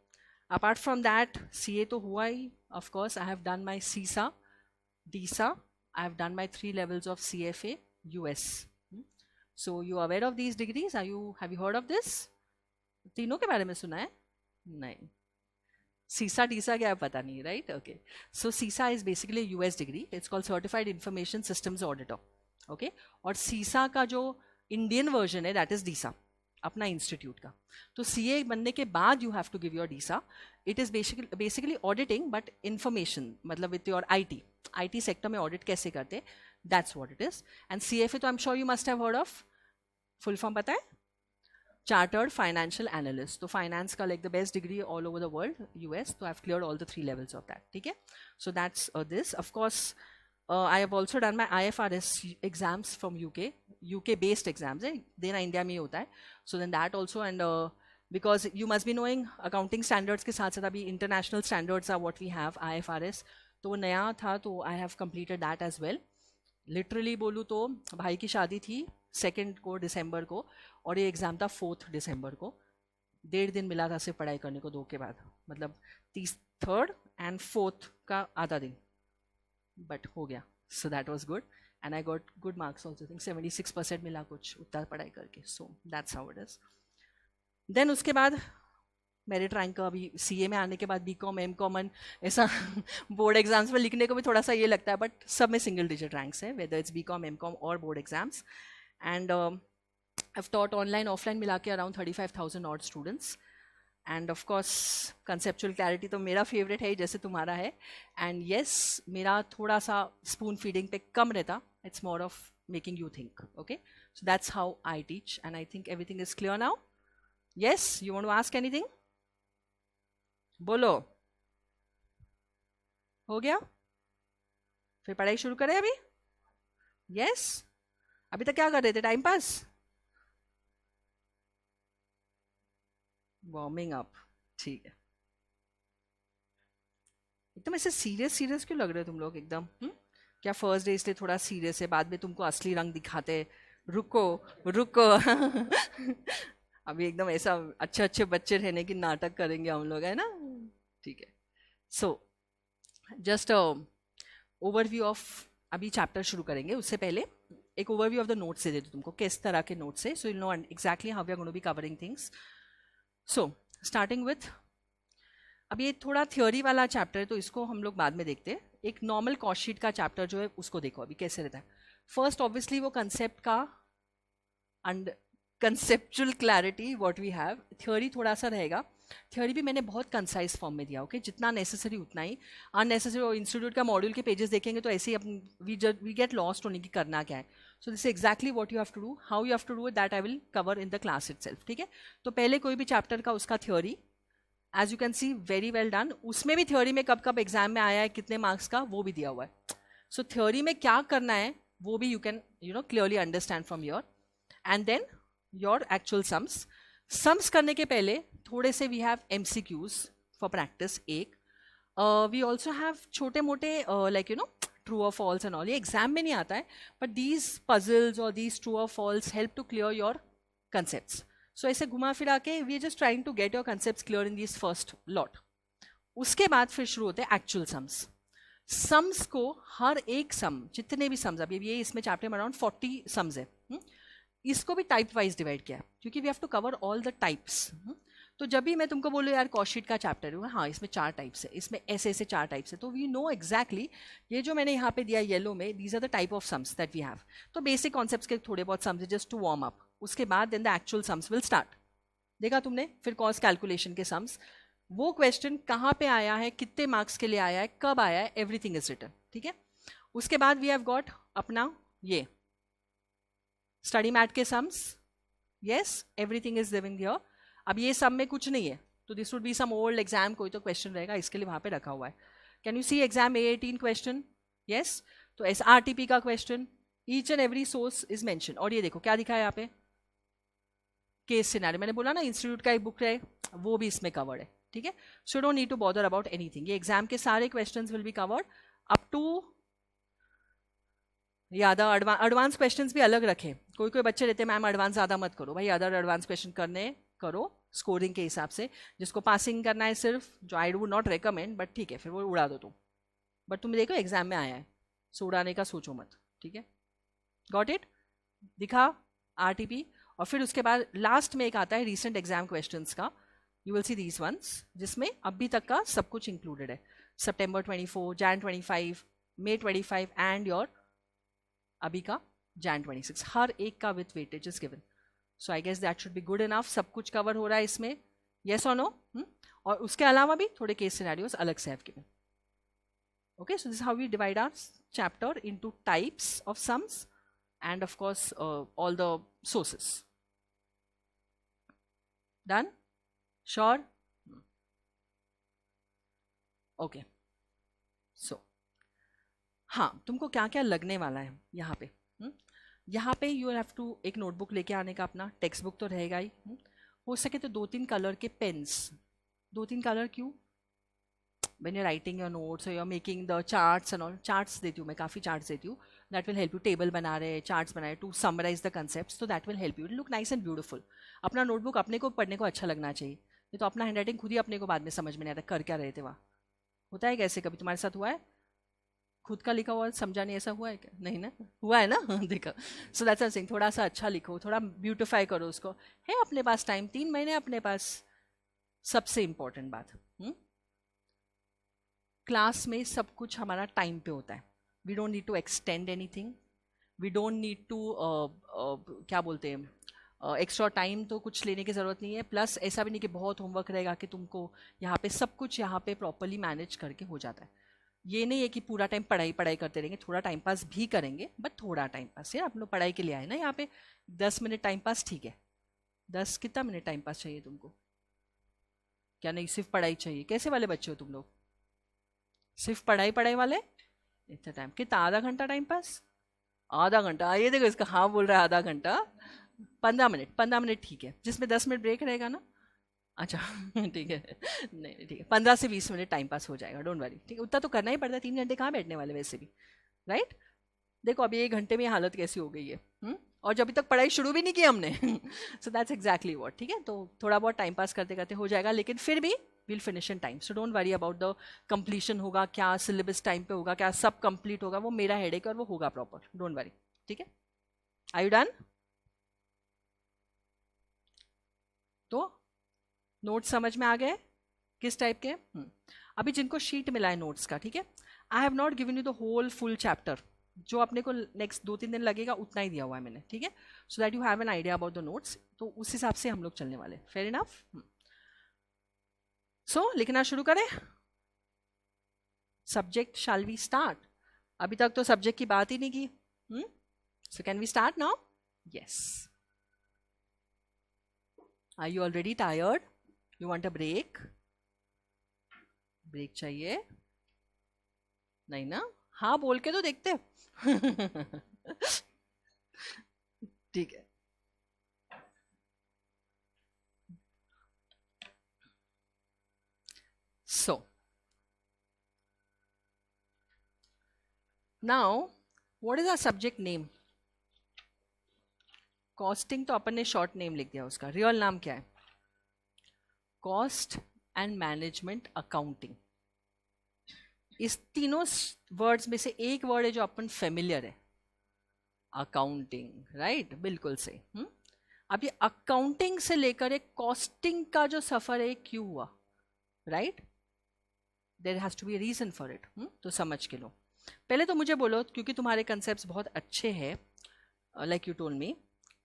apart from that, CA to hua hi. Of course, I have done my CISA, DISA. I have done my 3 levels of CFA US. So you are aware of these degrees? Have you heard of this? तीनों के बारे में सुना है? नहीं. सीसा डीसा क्या पता नहीं, right. Okay, so CISA is basically US degree, it's called certified information systems auditor. Okay, और सीसा का जो इंडियन वर्जन है दैट इज डीसा, अपना इंस्टीट्यूट का. तो सीए बनने के बाद you have to give your DISA. It is basically auditing but information, मतलब विथ योर आईटी सेक्टर में ऑडिट कैसे करते, that's what it is. And CFA तो I'm sure you must have heard of. Full form पता है? Chartered financial analyst. तो finance का like the best degree all over the world, US. तो I have cleared all the 3 levels of that. ठीक है. So that's this. Of course I have also done my IFRS exams from UK based exams है, देना India में ही होता है. So then that also. And because you must be knowing accounting standards के साथ साथ अभी international standards are what we have, IFRS. तो वो नया था, तो I have completed that as well. Literally बोलूँ तो भाई की शादी थी 2 को दिसंबर को, और ये एग्ज़ाम था 4 दिसंबर को. 1.5 दिन मिला था सिर्फ पढ़ाई करने को 2 के बाद, मतलब 3rd and 4th का आधा दिन, बट हो गया. So that was good and I got good marks also. Think 76% मिला कुछ उतना पढ़ाई करके. So that's how it is. Then उसके बाद मेरिट रैंक का अभी CA में आने के बाद BCom MCom ऐसा बोर्ड एग्जाम्स में लिखने को भी थोड़ा सा ये लगता है, बट सब में सिंगल डिजिट रैंक्स है, वेदर इट्स BCom MCom और board exams. And I've taught online offline मिला के around 35,000 odd students. And of course conceptual clarity तो मेरा फेवरेट है जैसे तुम्हारा है. एंड येस, मेरा थोड़ा सा स्पून फीडिंग पे कम रहता. It's more of making you think. Okay, so that's how I teach and I think everything is clear now. Yes, you want to ask anything? बोलो. हो गया? फिर पढ़ाई शुरू करें अभी? यस. अभी तक क्या कर रहे थे? Time pass, warming up. ठीक है. एकदम ऐसे सीरियस सीरियस क्यों लग रहे हो तुम लोग एकदम? क्या फर्स्ट डे इसलिए थोड़ा सीरियस है, बाद में तुमको असली रंग दिखाते. रुको रुको. अभी एकदम ऐसा अच्छे अच्छे बच्चे रहने की नाटक करेंगे हम लोग, है ना? ठीक है. सो जस्ट ओवरव्यू ऑफ, अभी चैप्टर शुरू करेंगे उससे पहले एक ओवरव्यू ऑफ द नोट्स दे देती तुमको, किस तरह के नोट्स है, so you know exactly how we are going to be covering things. So starting with, अब ये थोड़ा थ्योरी वाला चैप्टर है तो इसको हम लोग बाद में देखते हैं. एक नॉर्मल कॉस्ट शीट का चैप्टर जो है उसको देखो अभी कैसे रहता है. फर्स्ट ऑब्वियसली वो कंसेप्ट का and conceptual clarity what we have. Theory थोड़ा सा रहेगा. थ्योरी भी मैंने बहुत कंसाइज फॉर्म में दिया. ओके, जितना नेसेसरी उतना ही. अननेसेसरी इंस्टीट्यूट का मॉड्यूल के पेजेस देखेंगे तो ऐसे ही वी गेट लॉस्ट होने की करना क्या है. So this exactly what you have to do, how you have to do it, that I will cover in the class itself. ठीक है. तो पहले कोई भी चैप्टर का उसका theory, as you can see very well done. उसमें भी थ्योरी में कब कब एग्जाम में आया है, कितने मार्क्स का, वो भी दिया हुआ है. सो थ्योरी में क्या करना है वो भी you can clearly understand from your. And then your actual sums करने के पहले थोड़े से we have MCQs for practice. एक वी ऑल्सो हैव छोटे मोटे लाइक ट्रू और फॉल्स एंड ऑल. ये एग्जाम में नहीं आता है, बट दीज पजल्स और दीज ट्रू और false help to clear your concepts. So ऐसे घुमा फिरा के we are just trying to get your concepts clear in this first lot. उसके बाद फिर शुरू होते हैं एक्चुअल सम्स को हर एक सम, जितने भी सम्स, अभी ये इसमें चैप्टर में अराउंड 40 सम्स है. इसको भी टाइप वाइज डिवाइड किया क्योंकि we have to cover all the types. तो जब भी मैं तुमको बोलूँ यार कॉस्ट शीट का चैप्टर है, हाँ इसमें 4 टाइप्स है, इसमें ऐसे ऐसे 4 टाइप्स है, तो वी नो एग्जैक्टली. ये जो मैंने यहाँ पे दिया येलो में, these are the type of sums that we have. तो बेसिक कॉन्सेप्ट्स के थोड़े बहुत sums just to warm up. उसके बाद then the actual sums will start. देखा तुमने? फिर कॉस्ट कैलकुलेशन के सम्स, वो क्वेश्चन कहाँ पे आया है, कितने मार्क्स के लिए आया है, कब आया है, एवरीथिंग इज रिटन. ठीक है. उसके बाद वी हैव गॉट अपना ये स्टडी मैट के sums. Yes, everything is living here. अब ये सम में कुछ नहीं है तो this would be some old exam, कोई तो क्वेश्चन रहेगा, इसके लिए वहाँ पे रखा हुआ है. Can you see exam A18 question? Yes. तो SRTP का question, each and every source is mention. और ये देखो क्या दिखा है यहाँ पे, केस सिनेरियो. मैंने बोला ना इंस्टीट्यूट का एक बुक है, वो भी इसमें कवर्ड है. ठीक है. So don't need to bother about anything. ये एग्जाम के सारे questions will be covered up to ज़्यादा एडवांस क्वेश्चंस भी अलग रखें. कोई कोई बच्चे रहते हैं मैम एडवांस ज़्यादा मत करो. भाई अदर एडवांस क्वेश्चन करने करो स्कोरिंग के हिसाब से. जिसको पासिंग करना है सिर्फ, जो I would not recommend, but ठीक है फिर वो उड़ा दो तुम. बट तुम देखो एग्जाम में आया है, सो उड़ाने का सोचो मत. ठीक है. Got it? दिखा RTP. और फिर उसके बाद लास्ट में एक आता है रीसेंट एग्जाम क्वेश्चंस का. You will see these once, जिसमें अभी तक का सब कुछ इंक्लूडेड है. September 24, Jan 25, May 25 and your अभी का Jan 26. हर एक का with weightage is given. So I guess that should be good enough. सब कुछ कवर हो रहा है इसमें. येस और नो? और उसके अलावा भी थोड़े केस सिनेरियोस अलग से have given. Okay, so this is how we divide our chapter into types of sums and of course all the sources. Done? Sure? Okay. So, हाँ, तुमको क्या क्या लगने वाला है यहाँ पे? यहाँ पे यू हैव टू एक नोटबुक लेके आने का अपना, टेक्स्ट बुक तो रहेगा ही, हो सके तो 2-3 कलर के पेन्स, 2-3 कलर क्यों? when you're writing your notes or you're making the charts and all, charts देती हूँ मैं, काफ़ी charts देती हूँ, that will help you. Table बना रहे, charts बना रहे to summarize the concepts, so that will help you. It will look nice and beautiful. अपना notebook अपने को पढ़ने को अच्छा लगना चाहिए. ये तो अपना handwriting खुद ही अपने को बाद में समझ में नहीं आता कर क्या रहे थे वहाँ. होता है कैसे, कभी तुम्हारे साथ हुआ है? खुद का लिखा हुआ समझा नहीं, ऐसा हुआ है क्या? नहीं ना, हुआ है ना? देखो, सो दैट्स आई थिंक थोड़ा सा अच्छा लिखो, थोड़ा ब्यूटिफाई करो उसको. है अपने पास टाइम, 3 महीने अपने पास. सबसे इंपॉर्टेंट बात, क्लास में सब कुछ हमारा टाइम पे होता है. We don't need to extend anything, we don't need to क्या बोलते हैं, एक्स्ट्रा टाइम तो कुछ लेने की ज़रूरत नहीं है. प्लस ऐसा भी नहीं कि बहुत होमवर्क रहेगा कि तुमको यहाँ पे सब कुछ यहाँ पे प्रॉपरली मैनेज करके हो जाता है. ये नहीं है कि पूरा टाइम पढ़ाई पढ़ाई करते रहेंगे, थोड़ा टाइम पास भी करेंगे, बट थोड़ा टाइम पास. यार हम लोग पढ़ाई के लिए आए ना यहाँ पे. 10 मिनट टाइम पास ठीक है. 10 कितना मिनट टाइम पास चाहिए तुमको? क्या नहीं सिर्फ पढ़ाई चाहिए? कैसे वाले बच्चे हो तुम लोग? सिर्फ पढ़ाई पढ़ाई वाले? इतना टाइम कितना? आधा घंटा टाइम पास? आधा घंटा? ये देखो इसका हाँ बोल रहा है आधा घंटा. 15 मिनट, 15 मिनट ठीक है, जिसमें 10 मिनट ब्रेक रहेगा ना. अच्छा ठीक है, नहीं ठीक है, 15 से 20 मिनट टाइम पास हो जाएगा, डोंट वरी. ठीक है, उतना तो करना ही पड़ता है, 3 घंटे कहाँ बैठने वाले वैसे भी, राइट? देखो अभी 1 घंटे में हालत कैसी हो गई है. और जब अभी तक पढ़ाई शुरू भी नहीं की हमने. सो दैट्स एग्जैक्टली व्हाट. ठीक है, तो थोड़ा बहुत टाइम पास करते करते हो जाएगा, लेकिन फिर भी will finish in time. So don't worry about the completion होगा क्या, सिलेबस टाइम पे होगा क्या, सब कंप्लीट होगा, वो मेरा हेडेक और वो होगा प्रॉपर, डोंट वरी. ठीक है, आर यू डन? तो नोट्स समझ में आ गए किस टाइप के? अभी जिनको शीट मिला है नोट्स का, ठीक है, I have not given you the whole full chapter. जो अपने को नेक्स्ट 2-3 दिन लगेगा उतना ही दिया हुआ है मैंने, ठीक है, so that you have an idea about the notes. तो उस हिसाब से हम लोग चलने वाले. Fair enough? सो लिखना शुरू करें. Subject shall we start? अभी तक तो सब्जेक्ट की बात ही नहीं की. So can we start now? Yes. Are you already tired? You want a break? Break चाहिए? नहीं ना? हाँ बोल के तो देखते. ठीक है. So now what is our subject name? Costing तो अपन ने शॉर्ट नेम लिख दिया, उसका रियल नाम क्या है? Cost and management accounting. इस तीनों वर्ड्स में से एक वर्ड है जो अपन फेमिलियर है, अकाउंटिंग, राइट? बिल्कुल सही. अब ये अकाउंटिंग से लेकर एक कॉस्टिंग का जो सफर है क्यों हुआ, right? There has to be a reason for it. तो समझ के लो. पहले तो मुझे बोलो, क्योंकि तुम्हारे कंसेप्ट बहुत अच्छे हैं, लाइक यू टोल्ड मी,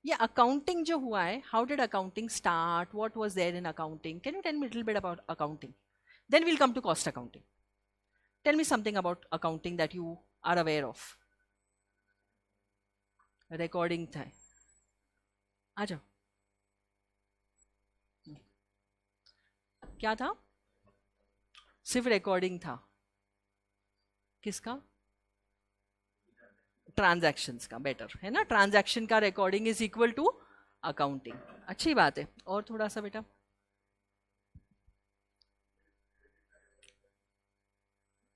ये अकाउंटिंग जो हुआ है, how did accounting start, what was there in accounting? Can you tell me little bit about accounting? Then we'll come to cost accounting. Tell me something about accounting that you are aware of. Recording था, आ जाओ. क्या था? सिर्फ recording था. किसका? Transactions का. Better है ना, ट्रांजैक्शन का recording is equal to accounting. अच्छी बात है. और थोड़ा सा बेटा.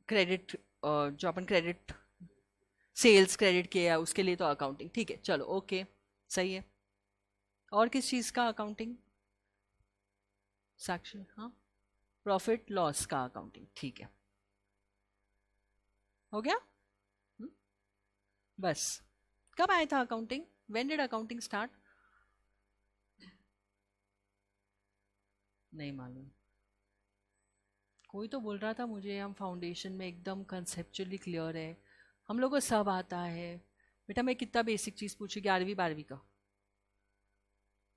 क्रेडिट, जो अपन क्रेडिट सेल्स क्रेडिट किया उसके लिए तो अकाउंटिंग. ठीक है, चलो ओके, सही है. और किस चीज़ का अकाउंटिंग? सेक्शन, हाँ, प्रॉफिट लॉस का अकाउंटिंग. ठीक है, हो गया. बस. कब आया था accounting? When did accounting start? नहीं मालूम. कोई तो बोल रहा था मुझे हम फाउंडेशन में एकदम कंसेप्चुअली क्लियर है, हम लोग को सब आता है. बेटा मैं कितना बेसिक चीज़ पूछी, 11वीं 12वीं का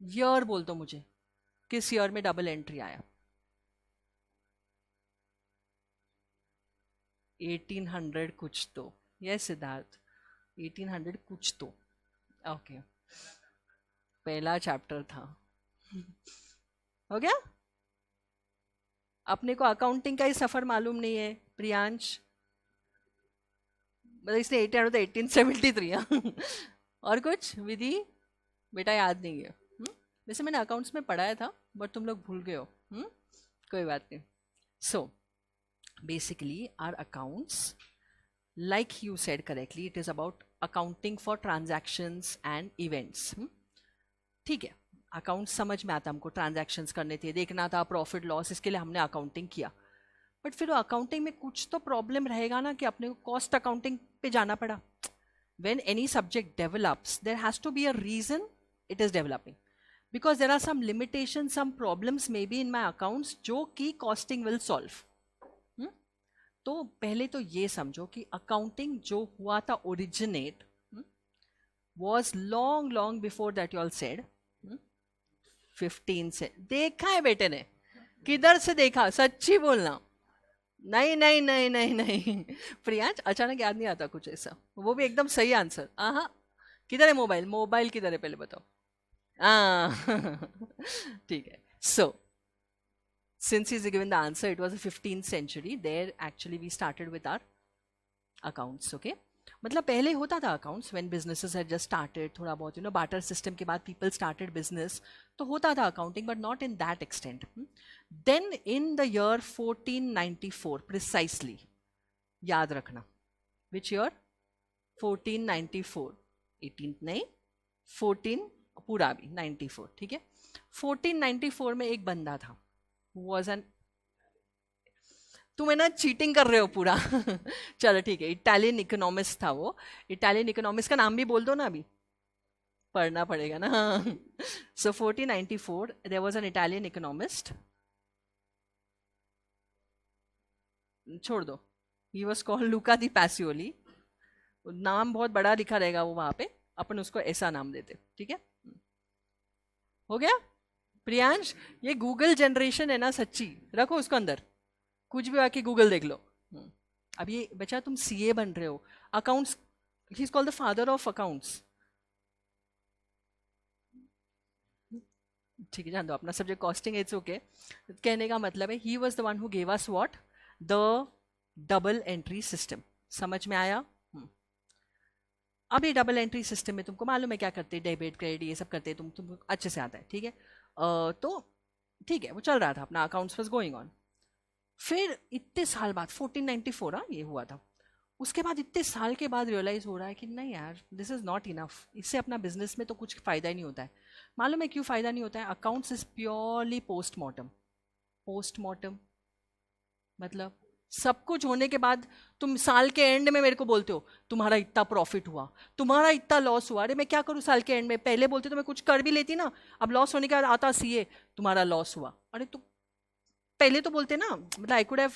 ईयर बोल दो मुझे, किस ईयर में डबल एंट्री आया? 1800 कुछ तो, यस सिद्धार्थ, 1800 कुछ तो, ओके पहला चैप्टर था। हो गया? अपने को अकाउंटिंग का ही सफर मालूम नहीं है प्रियांश, मतलब इसलिए 1800 तो 1873। और कुछ विधि बेटा याद नहीं है। वैसे मैंने अकाउंट्स में पढ़ाया था बट तुम लोग भूल गए हो। कोई बात नहीं। So basically our accounts, like you said correctly, it is about accounting for transactions and events. ठीक है, अकाउंट समझ में आता, हमको ट्रांजैक्शंस करने थे, देखना था प्रॉफिट लॉस, इसके लिए हमने अकाउंटिंग किया। बट फिर अकाउंटिंग में कुछ तो प्रॉब्लम रहेगा ना कि अपने को कॉस्ट अकाउंटिंग पे जाना पड़ा। When any subject develops there has to be a reason it is developing, because there are some limitation, some problems may be in my accounts जो कि कॉस्टिंग विल सॉल्व। तो पहले तो ये समझो कि अकाउंटिंग जो हुआ था originate was long long before that you all said 15 से। देखा है बेटे ने, किधर से देखा, सच्ची बोलना। नहीं नहीं नहीं नहीं नहीं प्रियांश अचानक याद नहीं आता कुछ ऐसा, वो भी एकदम सही आंसर। हाँ, किधर है मोबाइल, मोबाइल किधर है पहले बताओ। ठीक है। सो since he's given the answer, it was the 15th century. There actually we started with our accounts. Okay, मतलब पहले होता था accounts when businesses had just started, थोड़ा बहुत barter system के बाद people started business, तो होता था accounting but not in that extent. Then in the year 1494 precisely, याद रखना, which year? 1494, 18th नहीं, 14 पूरा भी 94, ठीक है। 1494 में एक बंदा था, was an, तुम है ना चीटिंग कर रहे हो पूरा। चलो ठीक है, इटालियन इकोनॉमिस्ट था वो। इटालियन इकोनॉमिस्ट का नाम भी बोल दो ना, अभी पढ़ना पड़ेगा ना। So 1494 there was an Italian economist, छोड़ दो, he was called Luca di Pacioli. नाम बहुत बड़ा लिखा रहेगा वो वहां पे, अपन उसको ऐसा नाम देते, ठीक है। हो गया प्रियांश, ये गूगल जनरेशन है ना सच्ची, रखो उसको अंदर, कुछ भी आके गूगल देख लो। अब ये बच्चा तुम सीए बन रहे हो, accounts, he is called the father of accounts. ठीक है, जान दो, अपना सब्जेक्ट कॉस्टिंग, इट्स ओके। कहने का मतलब है he was the one who gave us what, the double entry system. समझ में आया? अब ये डबल एंट्री सिस्टम में तुमको मालूम है क्या करते हैं, डेबिट क्रेडिट ये सब करते हैं, तुम अच्छे से आता है, ठीक है। तो ठीक है, वो चल रहा था अपना, अकाउंट्स वाज गोइंग ऑन। फिर इतने साल बाद 1494 ये हुआ था, उसके बाद इतने साल के बाद रियलाइज हो रहा है कि नहीं यार, दिस इज नॉट इनफ, इससे अपना बिजनेस में तो कुछ फायदा ही नहीं होता है। मालूम है क्यों फायदा नहीं होता है? Accounts is purely postmortem. Postmortem मतलब सब कुछ होने के बाद तुम साल के एंड में मेरे को बोलते हो तुम्हारा इतना प्रॉफिट हुआ, तुम्हारा इतना लॉस हुआ। अरे मैं क्या करूं साल के एंड में, पहले बोलते तो मैं कुछ कर भी लेती ना। अब लॉस होने के बाद आता सीए, तुम्हारा लॉस हुआ। अरे तो पहले तो बोलते ना, मतलब I could have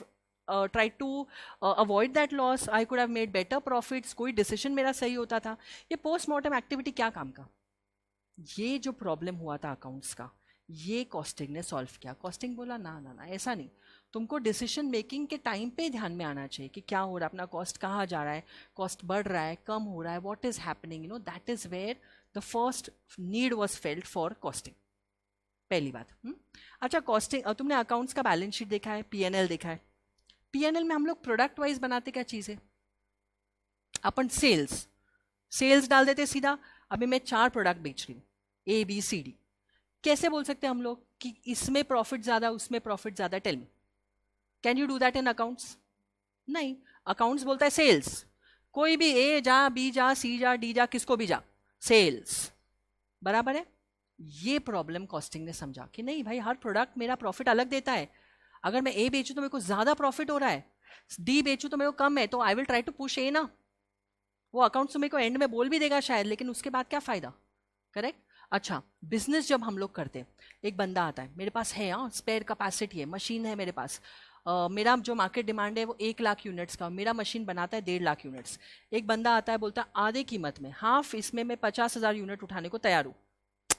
try to avoid that loss, I could have made better profits, कोई डिसीजन मेरा सही होता था। ये पोस्टमार्टम एक्टिविटी क्या काम का? ये जो प्रॉब्लम हुआ था अकाउंट्स का, ये कॉस्टिंग ने सॉल्व किया। कॉस्टिंग बोला ना ना ना, ऐसा नहीं, तुमको डिसीजन मेकिंग के टाइम पे ध्यान में आना चाहिए कि क्या हो रहा है, अपना कॉस्ट कहाँ जा रहा है, कॉस्ट बढ़ रहा है, कम हो रहा है, what is happening, that is where the first need was felt for costing. पहली बात। अच्छा, कॉस्टिंग, तुमने अकाउंट्स का बैलेंस शीट देखा है, पीएनएल देखा है? पीएनएल में हम लोग प्रोडक्ट वाइज बनाते क्या चीज़ है? अपन सेल्स डाल देते सीधा। अभी मैं 4 प्रोडक्ट बेच रही हूँ, ए बी सी डी, कैसे बोल सकते हैं हम लोग कि इसमें प्रॉफिट ज्यादा, उसमें प्रॉफिट ज्यादा? Tell me, can you do that in accounts? नहीं, अकाउंट्स बोलता है सेल्स, कोई भी ए जा, बी जा, सी जा, डी जा, किसको भी जा, सेल्स बराबर है। ये प्रॉब्लम कॉस्टिंग ने समझा कि नहीं भाई, हर प्रोडक्ट मेरा प्रॉफिट अलग देता है। अगर मैं ए बेचूं तो मेरे को ज्यादा प्रॉफिट हो रहा है, डी बेचूं तो मेरे को कम है, तो I will try to push a ना। वो अकाउंट्स तो मेरे को एंड में बोल भी देगा शायद, लेकिन उसके बाद क्या फायदा? करेक्ट। अच्छा, बिजनेस जब हम लोग करते हैं, एक बंदा आता है, मेरे पास है स्पेयर कैपेसिटी है, मशीन है मेरे पास, मेरा जो मार्केट डिमांड है वो 1 लाख यूनिट्स का, मेरा मशीन बनाता है 1.5 लाख यूनिट्स। एक बंदा आता है, बोलता है आधे कीमत में, हाफ इसमें मैं 50,000 यूनिट उठाने को तैयार हूँ,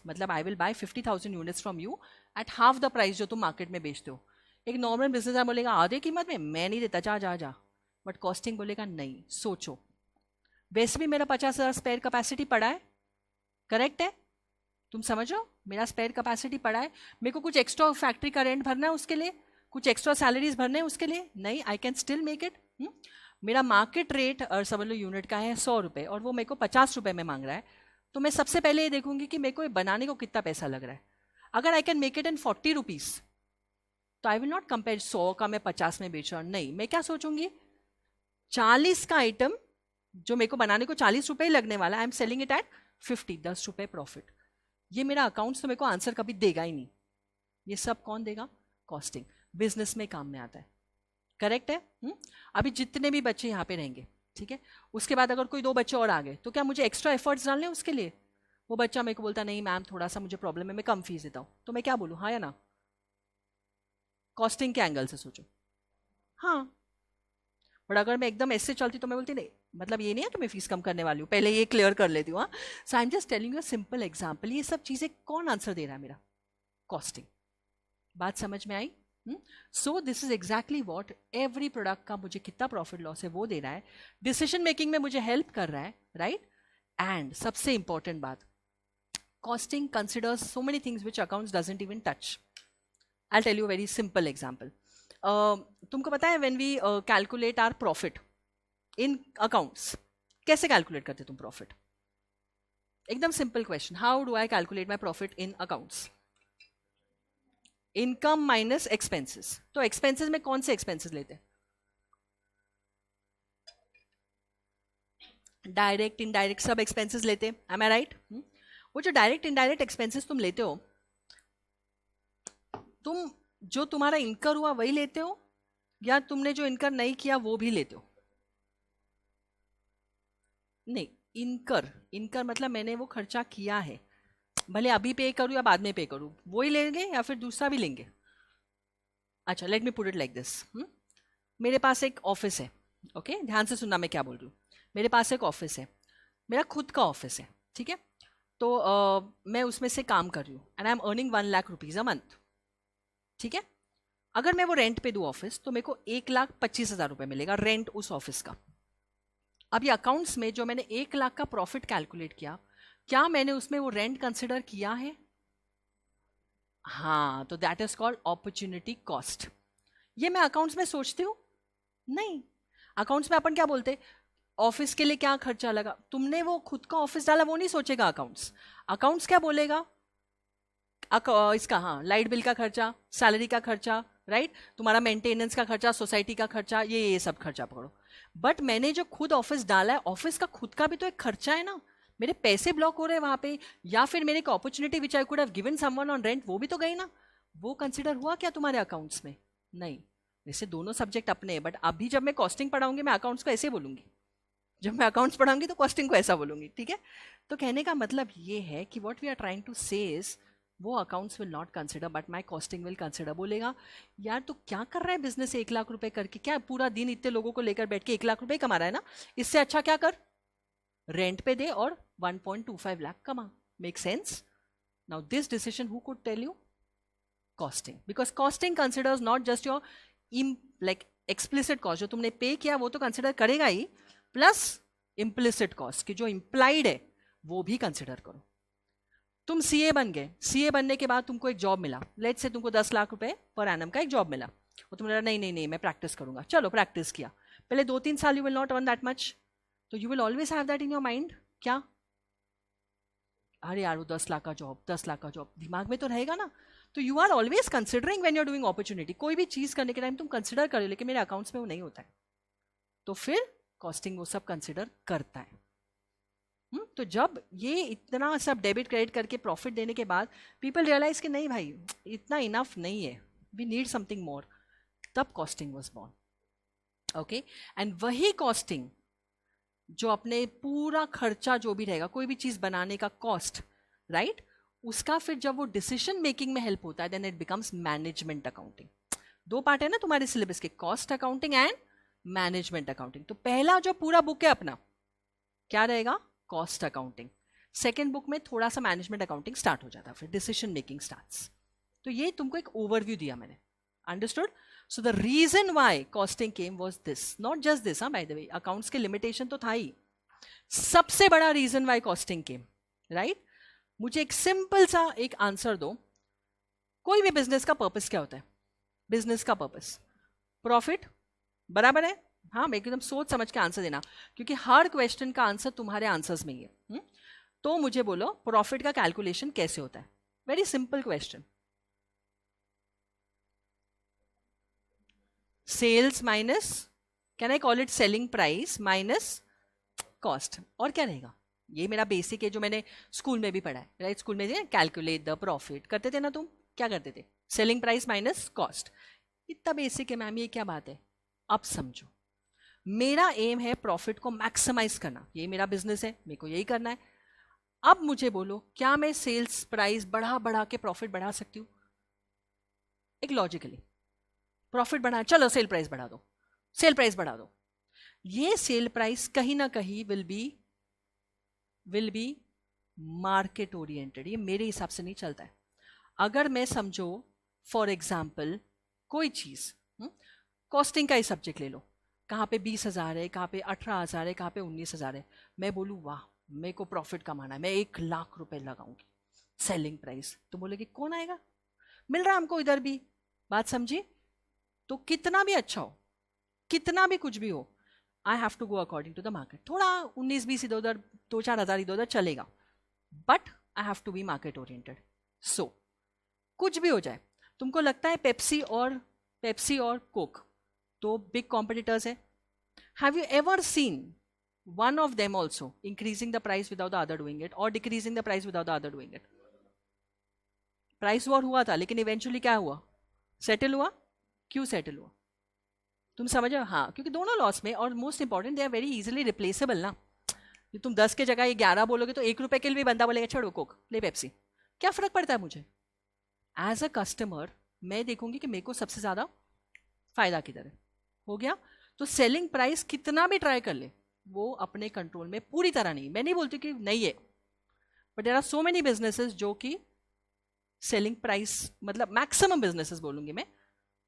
मतलब I will buy 50,000 units from you at half the price जो तुम मार्केट में बेचते हो। एक नॉर्मल बिजनेस बोलेगा आधे कीमत में मैं नहीं देता, जा जा जा, बट कॉस्टिंग बोलेगा नहीं, सोचो, वैसे भी मेरा 50,000 स्पेयर कैपेसिटी पड़ा है, करेक्ट है, तुम समझो, मेरा स्पेयर कैपेसिटी पड़ा है, मेरे को कुछ एक्स्ट्रा फैक्ट्री का रेंट भरना है उसके लिए, कुछ एक्स्ट्रा सैलरीज भरने हैं उसके लिए, नहीं, I can still make it. मेरा मार्केट रेट और समझ लो यूनिट का है 100 रुपये और वो मेरे को 50 रुपये में मांग रहा है, तो मैं सबसे पहले ये देखूंगी कि मेरे को ये बनाने को कितना पैसा लग रहा है। अगर I can make it in 40 rupees तो आई विल नॉट कंपेयर 100 का मैं 50 में बेच रहा हूँ, नहीं, मैं क्या सोचूंगी, 40 का आइटम जो मेरे को बनाने को 40 रुपये लगने वाला, I am selling it at 50, 10 रुपये प्रॉफिट। ये मेरा अकाउंट्स तो मेरे को आंसर कभी देगा ही नहीं, ये सब कौन देगा, कॉस्टिंग, बिजनेस में काम में आता है, करेक्ट है। अभी जितने भी बच्चे यहाँ पे रहेंगे, ठीक है, उसके बाद अगर कोई 2 बच्चे और आ गए तो क्या मुझे एक्स्ट्रा एफर्ट्स डालने उसके लिए, वो बच्चा मेरे को बोलता नहीं मैम थोड़ा सा मुझे प्रॉब्लम है, मैं कम फीस देता हूँ, तो मैं क्या बोलूँ, हाँ या ना, कॉस्टिंग के एंगल से सोचो, हाँ। बट अगर मैं एकदम ऐसे चलती तो मैं बोलती नहीं, मतलब ये नहीं है कि मैं फीस कम करने वाली हूँ, पहले ये क्लियर कर लेती हूँ। So I am just telling you a simple example, ये सब चीज़ें कौन आंसर दे रहा है, मेरा कॉस्टिंग। बात समझ में आई? So this is exactly what, every product का मुझे कितना प्रॉफिट लॉस है वो दे रहा है, डिसीजन मेकिंग में मुझे हेल्प कर रहा है, राइट। एंड सबसे इंपॉर्टेंट बात, costing considers so many things which accounts doesn't even touch. I tell you very simple example, तुमको पता है when we calculate our profit in accounts, कैसे कैलकुलेट करते तुम प्रॉफिट, एकदम simple question, how do I calculate my profit in accounts, income minus expenses. तो expenses में कौन से एक्सपेंसेस लेते हैं, डायरेक्ट इनडायरेक्ट सब एक्सपेंसेस लेते हैं, एम आई राइट। वो जो डायरेक्ट इनडायरेक्ट एक्सपेंसेस तुम लेते हो, तुम जो तुम्हारा इनकर हुआ वही लेते हो या तुमने जो इनकर नहीं किया वो भी लेते हो, नहीं, इनकर, इनकर मतलब मैंने वो खर्चा किया है, भले अभी पे करूँ या बाद में पे करूँ, वो ही लेंगे या फिर दूसरा भी लेंगे। अच्छा, let me put it like this, मेरे पास एक ऑफिस है, ओके, ध्यान से सुनना मैं क्या बोल रही हूँ, मेरे पास एक ऑफिस है, मेरा खुद का ऑफिस है, ठीक है, तो मैं उसमें से काम कर रही हूँ and I am earning 1 lakh rupees a month, ठीक है। अगर मैं वो रेंट पे दूँ ऑफिस तो मेरे को 1,25,000 रुपये मिलेगा रेंट उस ऑफिस का। अब ये अकाउंट्स में जो मैंने 1 लाख का प्रॉफिट कैलकुलेट किया, क्या मैंने उसमें वो रेंट कंसिडर किया है, हाँ, तो that is called opportunity cost. ये मैं अकाउंट्स में सोचती हूँ, नहीं, अकाउंट्स में अपन क्या बोलते, ऑफिस के लिए क्या खर्चा लगा, तुमने वो खुद का ऑफिस डाला वो नहीं सोचेगा अकाउंट्स, अकाउंट्स क्या बोलेगा, इसका, हाँ, लाइट बिल का खर्चा, सैलरी का खर्चा, राइट, तुम्हारा मेंटेनेंस का खर्चा, सोसाइटी का खर्चा, ये सब खर्चा पकड़ो। बट मैंने जो खुद ऑफिस डाला है, ऑफिस का खुद का भी तो एक खर्चा है ना, मेरे पैसे ब्लॉक हो रहे हैं वहां पे, या फिर मेरे एक opportunity which I could have given someone on rent, वो भी तो गई ना, वो कंसिडर हुआ क्या तुम्हारे अकाउंट्स में, नहीं। वैसे दोनों सब्जेक्ट अपने हैं, बट अभी जब मैं कॉस्टिंग पढ़ाऊंगी मैं अकाउंट्स को ऐसे बोलूंगी, जब मैं अकाउंट्स पढ़ाऊंगी तो कॉस्टिंग को ऐसा बोलूंगी, ठीक है। तो कहने का मतलब ये है कि what we are trying to say is, वो accounts will not consider but my costing will consider. बोलेगा यार तू क्या कर रहा है बिजनेस 1 लाख रुपए करके, क्या पूरा दिन इतने लोगों को लेकर बैठ के 1 लाख रुपए कमा रहा है ना, इससे अच्छा क्या कर, रेंट पे दे और 1.25 लाख कमा, make sense. Now this decision who could tell you, costing, because costing considers not just your like explicit cost, जो तुमने पे किया वो तो कंसिडर करेगा ही, प्लस इम्प्लिसिट कॉस्ट की जो इम्प्लाइड है वो भी कंसिडर करो। तुम सीए बन गए, सीए बनने के बाद तुमको एक जॉब मिला, लेट्स से तुमको 10 लाख रुपए पर एनम का एक जॉब मिला, और तुमने नहीं नहीं नहीं मैं प्रैक्टिस करूंगा, चलो प्रैक्टिस किया, पहले 2-3 साल you will not earn that much, तो you will always have that in your mind, क्या, अरे यार वो 10 लाख का जॉब, 10 लाख का जॉब दिमाग में तो रहेगा ना। तो you are always considering when you are doing opportunity, कोई भी चीज करने के टाइम तुम कंसिडर करो, लेकिन मेरे अकाउंट्स में वो नहीं होता है, तो फिर कॉस्टिंग वो सब कंसिडर करता है। तो जब ये इतना सब डेबिट क्रेडिट करके प्रॉफिट देने के बाद पीपल रियलाइज कि नहीं भाई इतना इनफ नहीं है, वी नीड समथिंग मोर, तब costing was born, okay. And वही कॉस्टिंग जो अपने पूरा खर्चा जो भी रहेगा, कोई भी चीज बनाने का कॉस्ट, राइट, उसका फिर जब वो डिसीजन मेकिंग में हेल्प होता है, then it becomes management accounting. 2 part है ना तुम्हारे सिलेबस के, cost accounting and management accounting. तो पहला जो पूरा बुक है अपना क्या रहेगा, कॉस्ट अकाउंटिंग, सेकेंड बुक में थोड़ा सा मैनेजमेंट अकाउंटिंग स्टार्ट हो जाता है, फिर डिसीजन मेकिंग स्टार्ट्स। तो ये तुमको एक ओवरव्यू दिया मैंने, understood. So the reason why costing came was this. Not just this, by the way. Accounts के limitation तो था ही. सबसे बड़ा reason why costing came, right? मुझे एक सिंपल सा एक आंसर दो. कोई भी बिजनेस का पर्पस क्या होता है? बिजनेस का पर्पस प्रॉफिट, बराबर है? हाँ, मैं एकदम सोच समझ के आंसर देना, क्योंकि हर क्वेश्चन का आंसर तुम्हारे आंसर्स में ही है. तो मुझे बोलो प्रॉफिट का कैलकुलेशन कैसे होता है? Very simple question. Sales minus, can I call it selling price minus cost. और क्या रहेगा? ये मेरा बेसिक है जो मैंने स्कूल में भी पढ़ा है, राइट? स्कूल में कैलकुलेट द प्रॉफिट करते थे ना तुम? क्या करते थे? Selling price minus cost. इतना बेसिक है मैम, ये क्या बात है? अब समझो, मेरा एम है प्रॉफिट को मैक्सिमाइज करना. ये मेरा बिजनेस है, मेरे को यही करना है. अब मुझे बोलो, क्या मैं सेल्स प्राइस बढ़ा बढ़ा के प्रॉफिट बढ़ा सकती हूँ? एक लॉजिकली प्रॉफिट बढ़ा, चलो सेल प्राइस बढ़ा दो, सेल प्राइस बढ़ा दो. ये सेल प्राइस कहीं ना कहीं विल बी मार्केट ओरिएंटेड. ये मेरे हिसाब से नहीं चलता है. अगर मैं समझो फॉर एग्जाम्पल कोई चीज, कॉस्टिंग का ही सब्जेक्ट ले लो, कहाँ पे 20,000 है, कहाँ पे 18,000 है, कहाँ पे 19,000 है. मैं बोलूँ वाह मेरे को प्रॉफिट कमाना है, मैं 1,00,000 रुपए लगाऊंगी सेलिंग प्राइस. तो बोलेगी कौन आएगा? मिल रहा है हमको इधर भी. बात समझी? तो कितना भी अच्छा हो, कितना भी कुछ भी हो, I have to go according to the market. थोड़ा 19-20 इधर उधर, 2-4 हज़ार इधर उधर चलेगा, but I have to be market oriented. So कुछ भी हो जाए, तुमको लगता है पेप्सी और कोक तो बिग कॉम्पिटिटर्स है. Have you ever seen one of them also increasing the price without the other doing it, or decreasing the price without the other doing it? Price war हुआ था, लेकिन eventually क्या हुआ? Settle हुआ. क्यों settle हुआ? तुम समझो? हाँ, क्योंकि दोनों लॉस में, और most important they are very easily replaceable ना. तुम 10 के जगह 11 बोलोगे तो 1 रुपए के लिए भी बंदा बोलेगा छोड़ो कोक ले पेप्सी. क्या फर्क पड़ता है मुझे? एज अ कस्टमर मैं देखूंगी कि मेरे को सबसे ज्यादा फायदा किधर है. हो गया? तो सेलिंग प्राइस कितना भी ट्राई कर ले, वो अपने कंट्रोल में पूरी तरह नहीं. मैं नहीं बोलती कि नहीं है, but there are so many businesses जो कि सेलिंग प्राइस, मतलब मैक्सिमम बिजनेसेस बोलूंगी मैं,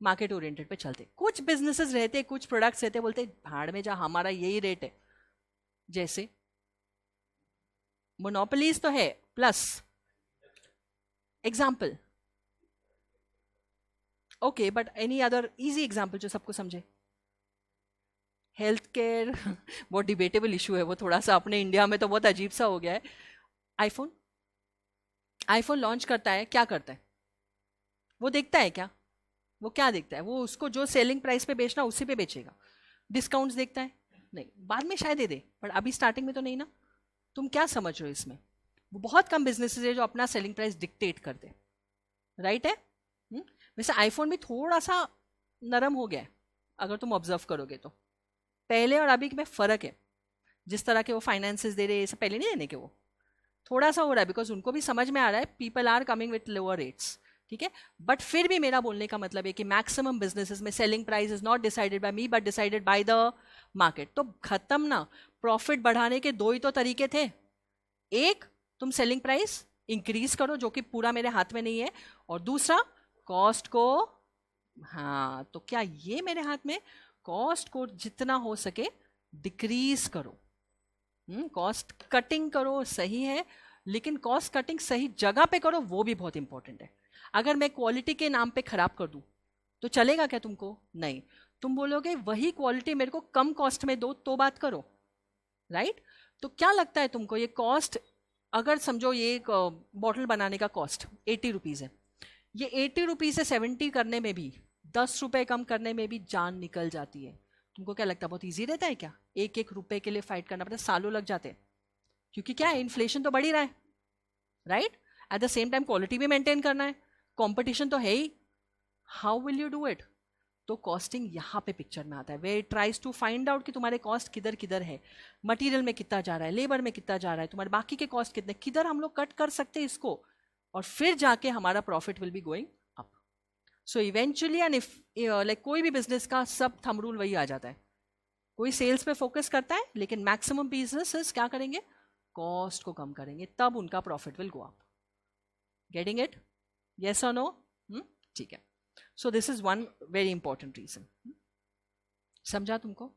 मार्केट ओरिएंटेड पे चलते. कुछ बिजनेसेस रहते, कुछ प्रोडक्ट्स रहते, बोलते भाड़ में जा, हमारा यही रेट है. जैसे मोनोपोलीज तो है, plus example. Okay, but any other easy example जो सबको समझे? हेल्थ केयर बहुत डिबेटेबल इशू है वो, थोड़ा सा अपने इंडिया में तो बहुत अजीब सा हो गया है. आईफोन लॉन्च करता है, क्या करता है? वो देखता है क्या? वो क्या देखता है? वो उसको जो सेलिंग प्राइस पे बेचना उसी पे बेचेगा. डिस्काउंट्स देखता है? नहीं. बाद में शायद दे, बट अभी स्टार्टिंग में तो नहीं ना. तुम क्या समझ रहे हो इसमें? वो बहुत कम बिजनेसेस है जो अपना सेलिंग प्राइस डिक्टेट करते. राइट है? वैसे आईफोन भी थोड़ा सा नरम हो गया है अगर तुम ऑब्जर्व करोगे तो. पहले और अभी में फर्क है. जिस तरह के वो फाइनेंसेस दे रहे हैं, पहले नहीं देने के, वो थोड़ा सा हो रहा है, बिकॉज उनको भी समझ में आ रहा है people are coming with lower rates. ठीक है, बट फिर भी मेरा बोलने का मतलब है कि मैक्सिमम बिजनेसेस में selling price is not decided by me but decided by the market. तो खत्म ना. प्रॉफिट बढ़ाने के दो ही तो तरीके थे. एक, तुम सेलिंग प्राइस इंक्रीज करो, जो कि पूरा मेरे हाथ में नहीं है, और दूसरा कॉस्ट को, हाँ तो क्या ये मेरे हाथ में, कॉस्ट को जितना हो सके डिक्रीज करो. कॉस्ट कटिंग करो, सही है, लेकिन कॉस्ट कटिंग सही जगह पे करो, वो भी बहुत इंपॉर्टेंट है. अगर मैं क्वालिटी के नाम पे खराब कर दूं तो चलेगा क्या तुमको? नहीं. तुम बोलोगे वही क्वालिटी मेरे को कम कॉस्ट में दो, तो बात करो. राइट? तो क्या लगता है तुमको, ये कॉस्ट, अगर समझो ये एक बॉटल बनाने का कॉस्ट 80 रुपीज है, ये 80 रुपीज से 70 करने में भी, 10 रुपए कम करने में भी जान निकल जाती है. तुमको क्या लगता है बहुत इजी रहता है क्या? एक एक रुपए के लिए फाइट करना पड़ता है, सालों लग जाते हैं. क्योंकि क्या है, इन्फ्लेशन तो बढ़ ही रहा है. Right? At the same time quality भी मेंटेन करना है, कंपटीशन तो है ही. How will you do it? तो कॉस्टिंग यहाँ पे पिक्चर में आता है, वे ट्राइज टू फाइंड आउट कि तुम्हारे कॉस्ट किधर किधर है, मटेरियल में कितना जा रहा है, लेबर में कितना जा रहा है, तुम्हारे बाकी के कॉस्ट कितने, किधर हम लोग कट कर सकते हैं इसको, और फिर जाके हमारा profit will be going up. So eventually, and if like कोई भी बिजनेस का सब थंब रूल वही आ जाता है. कोई सेल्स पे फोकस करता है, लेकिन मैक्सिमम बिजनेसेस क्या करेंगे? कॉस्ट को कम करेंगे, तब उनका profit will go up. Getting it? Yes और नो? ठीक है. So this is one very important reason. समझा तुमको?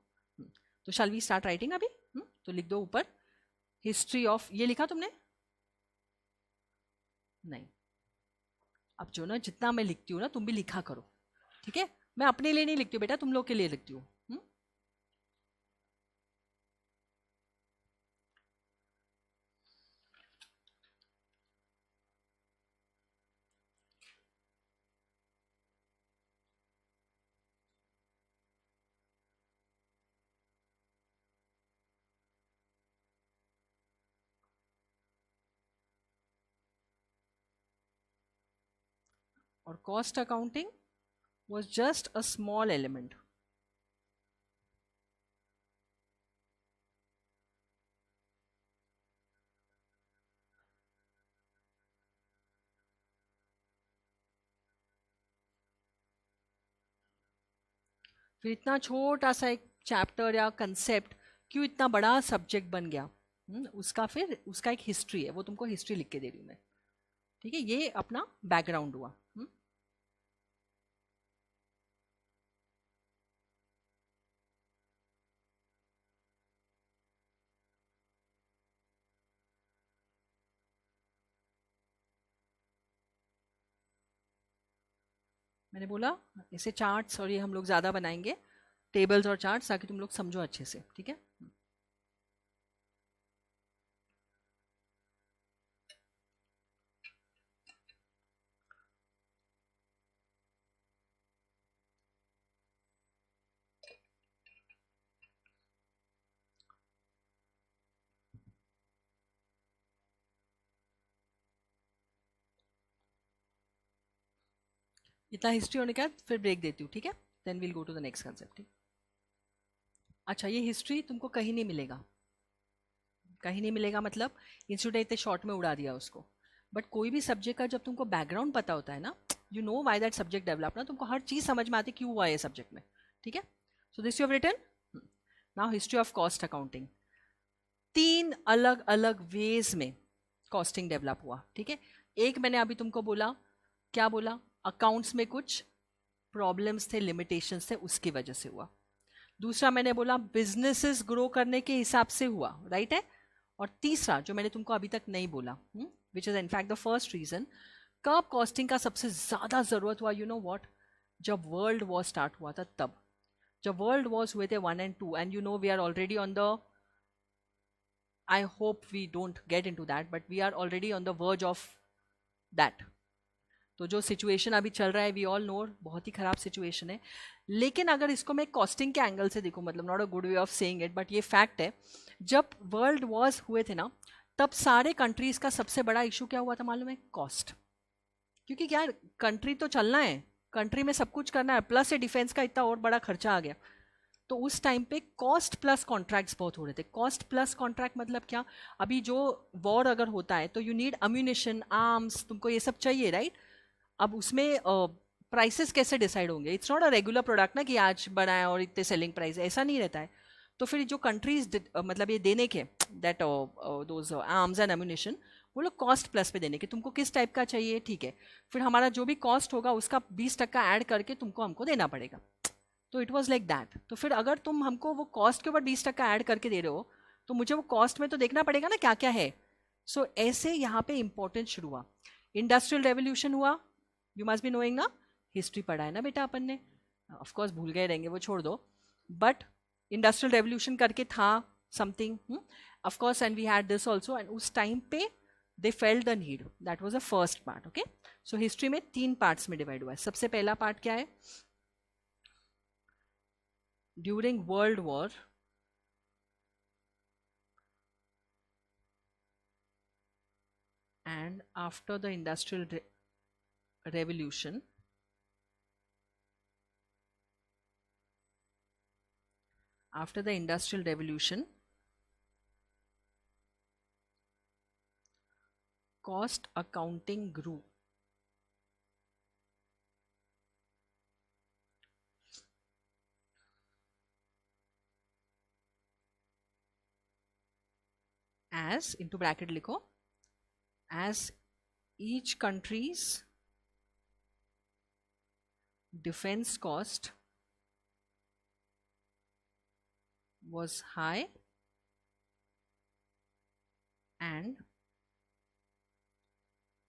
तो shall we start writing अभी? तो लिख दो ऊपर हिस्ट्री ऑफ, ये लिखा तुमने? नहीं. अब जो ना जितना मैं लिखती हूँ ना तुम भी लिखा करो, ठीक है? मैं अपने लिए नहीं लिखती हूँ बेटा, तुम लोग के लिए लिखती हूँ. और cost accounting was just a small element. फिर इतना छोटा सा एक चैप्टर या कंसेप्ट क्यों इतना बड़ा सब्जेक्ट बन गया? उसका फिर उसका एक हिस्ट्री है, वो तुमको हिस्ट्री लिख के दे रही हूँ मैं, ठीक है? ये अपना बैकग्राउंड हुआ. मैंने बोला ऐसे चार्ट्स और ये हम लोग ज़्यादा बनाएंगे, टेबल्स और चार्ट्स, ताकि तुम लोग समझो अच्छे से, ठीक है? इतना हिस्ट्री होने के बाद फिर ब्रेक देती हूँ, ठीक है? Then will go to the next concept. अच्छा, ये हिस्ट्री तुमको कहीं नहीं मिलेगा. कहीं नहीं मिलेगा मतलब इंस्टीट्यूट ने इतने शॉर्ट में उड़ा दिया उसको. बट कोई भी सब्जेक्ट का जब तुमको बैकग्राउंड पता होता है ना, you know why that subject develop, ना तुमको हर चीज़ समझ में आती क्यों हुआ ये सब्जेक्ट में, ठीक है? So this you have written now history of cost accounting. 3 अलग अलग वेज में कॉस्टिंग डेवलप हुआ, ठीक है? एक मैंने अभी तुमको बोला, क्या बोला? अकाउंट्स में कुछ प्रॉब्लम्स थे, लिमिटेशंस थे, उसकी वजह से हुआ. दूसरा मैंने बोला बिजनेसेस ग्रो करने के हिसाब से हुआ, राइट है? और तीसरा जो मैंने तुमको अभी तक नहीं बोला, which is in fact the first reason, कब कॉस्टिंग का सबसे ज्यादा जरूरत हुआ, यू नो व्हाट? जब वर्ल्ड वॉर स्टार्ट हुआ था तब. जब वर्ल्ड वॉर्स हुए थे 1 and 2, and you know we are already on the, I hope we don't get in to that, but we are already on the verge of that. तो जो situation अभी चल रहा है, वी ऑल नो, बहुत ही खराब सिचुएशन है. लेकिन अगर इसको मैं कॉस्टिंग के एंगल से देखूं, मतलब not a good way of saying it, but ये फैक्ट है, जब वर्ल्ड वॉर्स हुए थे ना, तब सारे कंट्रीज का सबसे बड़ा इशू क्या हुआ था मालूम है? कॉस्ट. क्योंकि क्या, कंट्री तो चलना है, कंट्री में सब कुछ करना है, प्लस ये डिफेंस का इतना और बड़ा खर्चा आ गया. तो उस टाइम पे कॉस्ट प्लस कॉन्ट्रैक्ट्स बहुत हो रहे थे. कॉस्ट प्लस कॉन्ट्रैक्ट मतलब क्या? अभी जो वॉर अगर होता है तो यू नीड अम्यूनिशन, आर्म्स, तुमको ये सब चाहिए, राइट? अब उसमें प्राइसेस कैसे डिसाइड होंगे? It's not a regular product ना कि आज बनाए और इतने सेलिंग प्राइस, ऐसा नहीं रहता है. तो फिर जो कंट्रीज मतलब ये देने के that those arms and ammunition, वो लोग कॉस्ट प्लस पे देने के, तुमको किस टाइप का चाहिए, ठीक है? फिर हमारा जो भी कॉस्ट होगा उसका 20% ऐड करके तुमको हमको देना पड़ेगा. तो इट वॉज लाइक दैट. तो फिर अगर तुम हमको वो कॉस्ट के ऊपर 20% ऐड करके दे रहे हो, तो मुझे वो कॉस्ट में तो देखना पड़ेगा ना क्या क्या है. सो ऐसे यहाँ पे इंपॉर्टेंस शुरू हुआ. इंडस्ट्रियल रेवोल्यूशन हुआ, यू मस्ट बी नोइंग ना, हिस्ट्री पढ़ा है ना बेटा अपन ने, ऑफ कोर्स भूल गए रहेंगे वो, छोड़ दो. बट इंडस्ट्रियल रेवोल्यूशन करके था something, of course, and we had this also, and उस टाइम पे they felt the need. That was the first part. Okay, so history में 3 पार्ट्स में डिवाइड हुआ है. सबसे पहला पार्ट क्या है? During world war and after the industrial revolution, after the industrial revolution, cost accounting grew. As, into bracket likho, as each countries defense cost was high and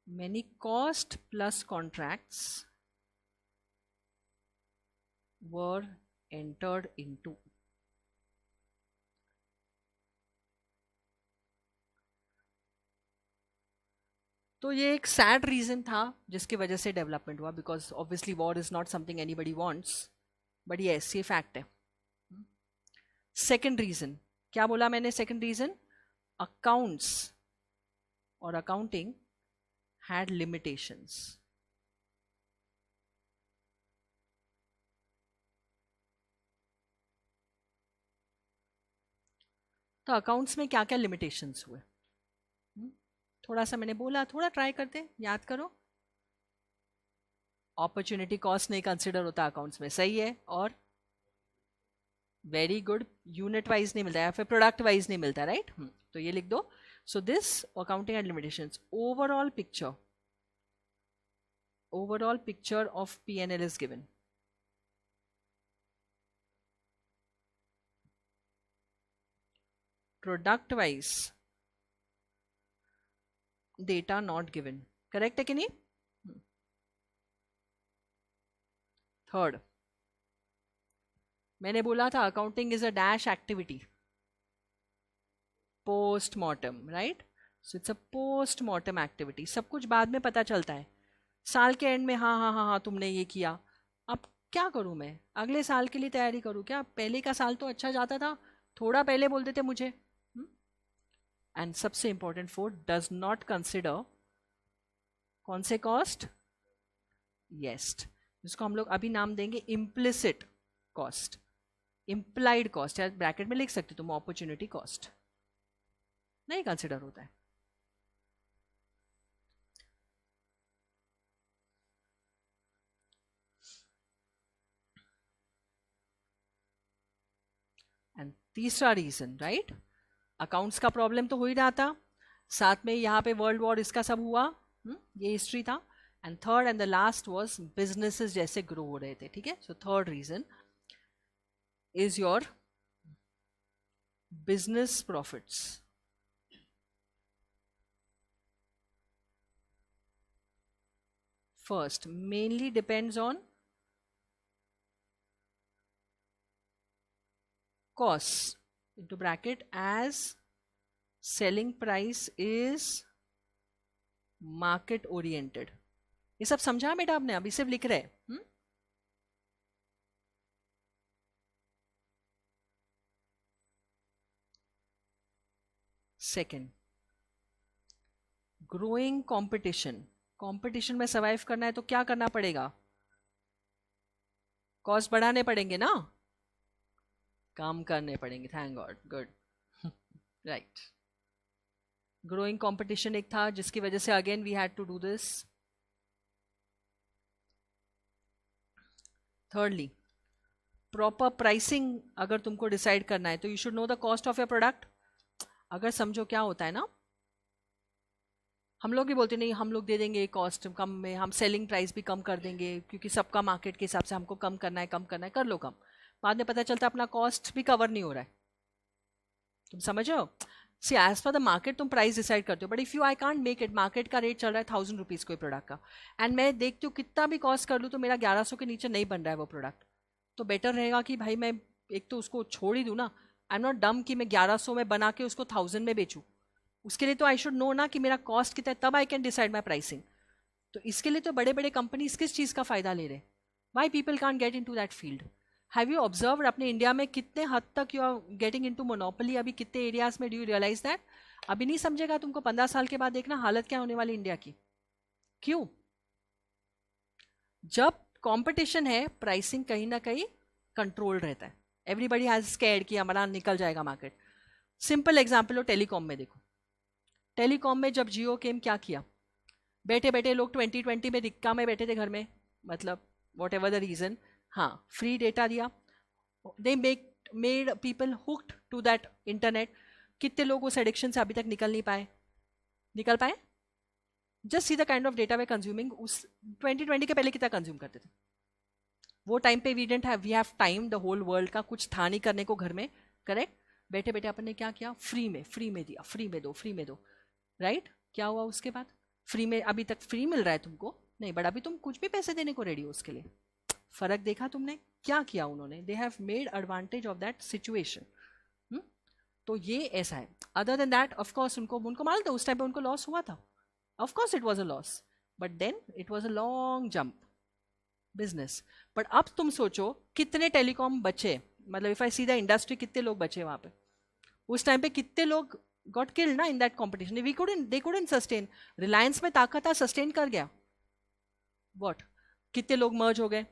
many cost plus contracts were entered into. तो ये एक sad reason था जिसकी वजह से development हुआ, because obviously war is not something anybody wants, but yes ये fact है. सेकंड रीजन क्या बोला मैंने? सेकंड रीजन, अकाउंट्स और अकाउंटिंग हैड लिमिटेशंस. तो अकाउंट्स में क्या क्या लिमिटेशंस हुए? थोड़ा सा मैंने बोला, थोड़ा ट्राई करते, याद करो. अपॉर्चुनिटी कॉस्ट नहीं कंसिडर होता अकाउंट्स में, सही है. और वेरी गुड, यूनिट वाइज नहीं मिलता है, फिर प्रोडक्ट वाइज नहीं मिलता, राइट? तो ये लिख दो. So this accounting and limitations. Overall picture of P&L is given. Product wise data not given. Correct है कि नहीं? थर्ड, मैंने बोला था accounting is a dash activity, postmortem, right? So it's a postmortem activity. सब कुछ बाद में पता चलता है, साल के एंड में हाँ हाँ हाँ हाँ तुमने ये किया. अब क्या करूं मैं? अगले साल के लिए तैयारी करूं क्या? पहले का साल तो अच्छा जाता था, थोड़ा पहले बोल देते मुझे. एंड सबसे important, fourth, does not consider कौन से कॉस्ट? यस, जिसको हम लोग अभी नाम देंगे इम्प्लिसिट कॉस्ट, इम्प्लाइड कॉस्ट, या ब्रैकेट में लिख सकते तुम अपॉर्चुनिटी कॉस्ट. नहीं कंसिडर होता है. एंड तीसरा रीजन, राइट, अकाउंट्स का प्रॉब्लम तो हो ही रहा था, साथ में यहाँ पे वर्ल्ड वॉर इसका सब हुआ, ये हिस्ट्री था. And third and the last was businesses जैसे ग्रो हो रहे थे. ठीक है, so third reason is your business profits. First, mainly depends on costs into bracket as selling price is market oriented. ये सब समझा बेटा आपने? अभी सिर्फ लिख रहे. Second, growing competition. कंपटीशन में सर्वाइव करना है तो क्या करना पड़ेगा? कॉस्ट बढ़ाने पड़ेंगे ना, काम करने पड़ेंगे. Thank god, good, right. Growing competition एक था जिसकी वजह से again we had to do this. Thirdly, proper pricing अगर तुमको डिसाइड करना है तो you should know the cost of your product. अगर समझो क्या होता है ना, हम लोग भी बोलते नहीं हम लोग दे देंगे कॉस्ट कम में, हम सेलिंग प्राइस भी कम कर देंगे क्योंकि सबका मार्केट के हिसाब से हमको कम करना है, कर लो कम. बाद में पता चलता है अपना कॉस्ट भी कवर नहीं हो रहा है. तुम समझ रहे हो? सी एज पर द मार्केट तुम प्राइस डिसाइड करते हो, but if you I can't make it, market का रेट चल रहा है 1000 रुपीज़ कोई प्रोडक्ट का, एंड मैं देखती हूँ कितना भी कॉस्ट कर लूँ तो मेरा 1100 के नीचे नहीं बन रहा है वो प्रोडक्ट, तो बेटर रहेगा कि भाई मैं एक तो उसको छोड़ ही दूँ ना. आई एम नॉट डम कि मैं 1100 में बना के उसको 1000 में बेचूँ. उसके लिए तो आई शुड नो ना कि मेरा कॉस्ट कितना है, तब I can decide my pricing. तो इसके लिए तो बड़े बड़े कंपनीज किस चीज़ का फ़ायदा ले रहे हैं? Why people can't get in to that field? Have you observe अपने इंडिया में कितने हद तक you are getting into monopoly? अभी कितने एरियाज में डू यू रियलाइज दैट? अभी नहीं समझेगा तुमको, 15 साल के बाद देखना हालत क्या होने वाली इंडिया की. क्यों? जब कंपटीशन है प्राइसिंग कहीं ना कहीं कंट्रोल रहता है. एवरीबडी हैज स्कैर्ड कि हमारा निकल जाएगा मार्केट. सिंपल एग्जाम्पल हो टेलीकॉम में, देखो टेलीकॉम में जब जियो केम क्या किया, बैठे बैठे लोग 2020 में दिक्का में बैठे थे घर में, मतलब वॉट एवर द रीजन, हाँ फ्री डेटा दिया, they made people hooked to that internet. कितने लोग उस एडिक्शन से अभी तक निकल पाए? Just see the kind of data they consuming. उस 2020 के पहले कितना कंज्यूम करते थे? वो टाइम पे we have time, the whole world का कुछ था नहीं करने को घर में, करेक्ट? बैठे बैठे अपन ने क्या किया, फ्री में दिया, फ्री में दो, राइट? क्या हुआ उसके बाद? फ्री में, अभी तक फ्री मिल रहा है तुमको नहीं, बट अभी तुम कुछ भी पैसे देने को रेडी हो उसके लिए। फर्क देखा तुमने? क्या किया उन्होंने? They have made advantage of that situation. तो ये ऐसा है। अदर देन दैट ऑफकोर्स उनको मालूम था उस टाइम पे उनको लॉस हुआ था, of course it was a loss, but then it was a long jump business. But अब तुम सोचो कितने टेलीकॉम बचे, मतलब if I see the industry, कितने लोग बचे वहां पे उस टाइम पे, कितने लोग गॉट किल्ड ना in that competition, they couldn't sustain. Reliance में ताकत था, सस्टेन कर गया, व्हाट? कितने लोग मर्ज हो गए,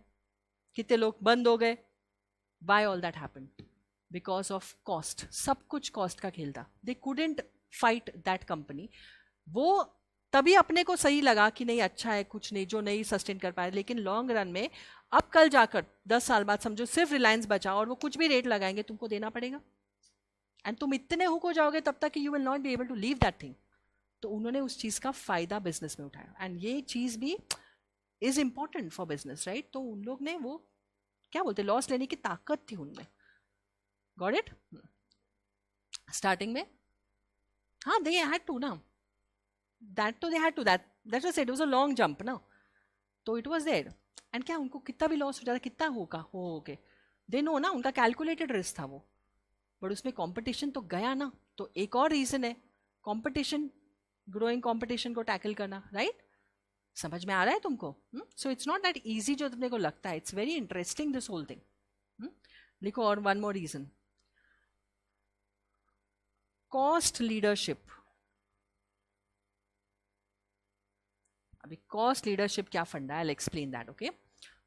कितने लोग बंद हो गए? Why all that happened? Because of cost, सब कुछ कॉस्ट का खेल था, they couldn't fight that company. वो तभी अपने को सही लगा कि नहीं अच्छा है, कुछ नहीं जो नहीं सस्टेन कर पाए, लेकिन लॉन्ग रन में अब कल जाकर 10 साल बाद समझो सिर्फ रिलायंस बचा और वो कुछ भी रेट लगाएंगे तुमको देना पड़ेगा, एंड तुम इतने हुक हो जाओगे तब तक कि you will not be able to leave that thing. तो उन्होंने उस चीज का फायदा बिजनेस में उठाया, एंड ये चीज भी is important for business, right? तो उन लोग ने वो क्या बोलते, लॉस लेने की ताकत थी उनमें। Got it? स्टार्टिंग में हाँ दे हैड टू ना, दैट तो they had to, that was it was a long jump ना, तो इट वाज देयर। एंड क्या उनको कितना भी लॉस हो जाता, कितना होगा हो के, दे नो ना, उनका कैलकुलेटेड रिस्क था वो, बट उसमें कंपटीशन तो गया ना। तो एक और रीजन है कंपटीशन, ग्रोइंग कंपटीशन को टैकल करना, राइट? समझ में आ रहा है तुमको? So it's not that easy जो तुमने को लगता है, it's very interesting this whole thing. लिखो और one more reason, cost leadership. अभी कॉस्ट लीडरशिप क्या फंडा है, I explain that, okay?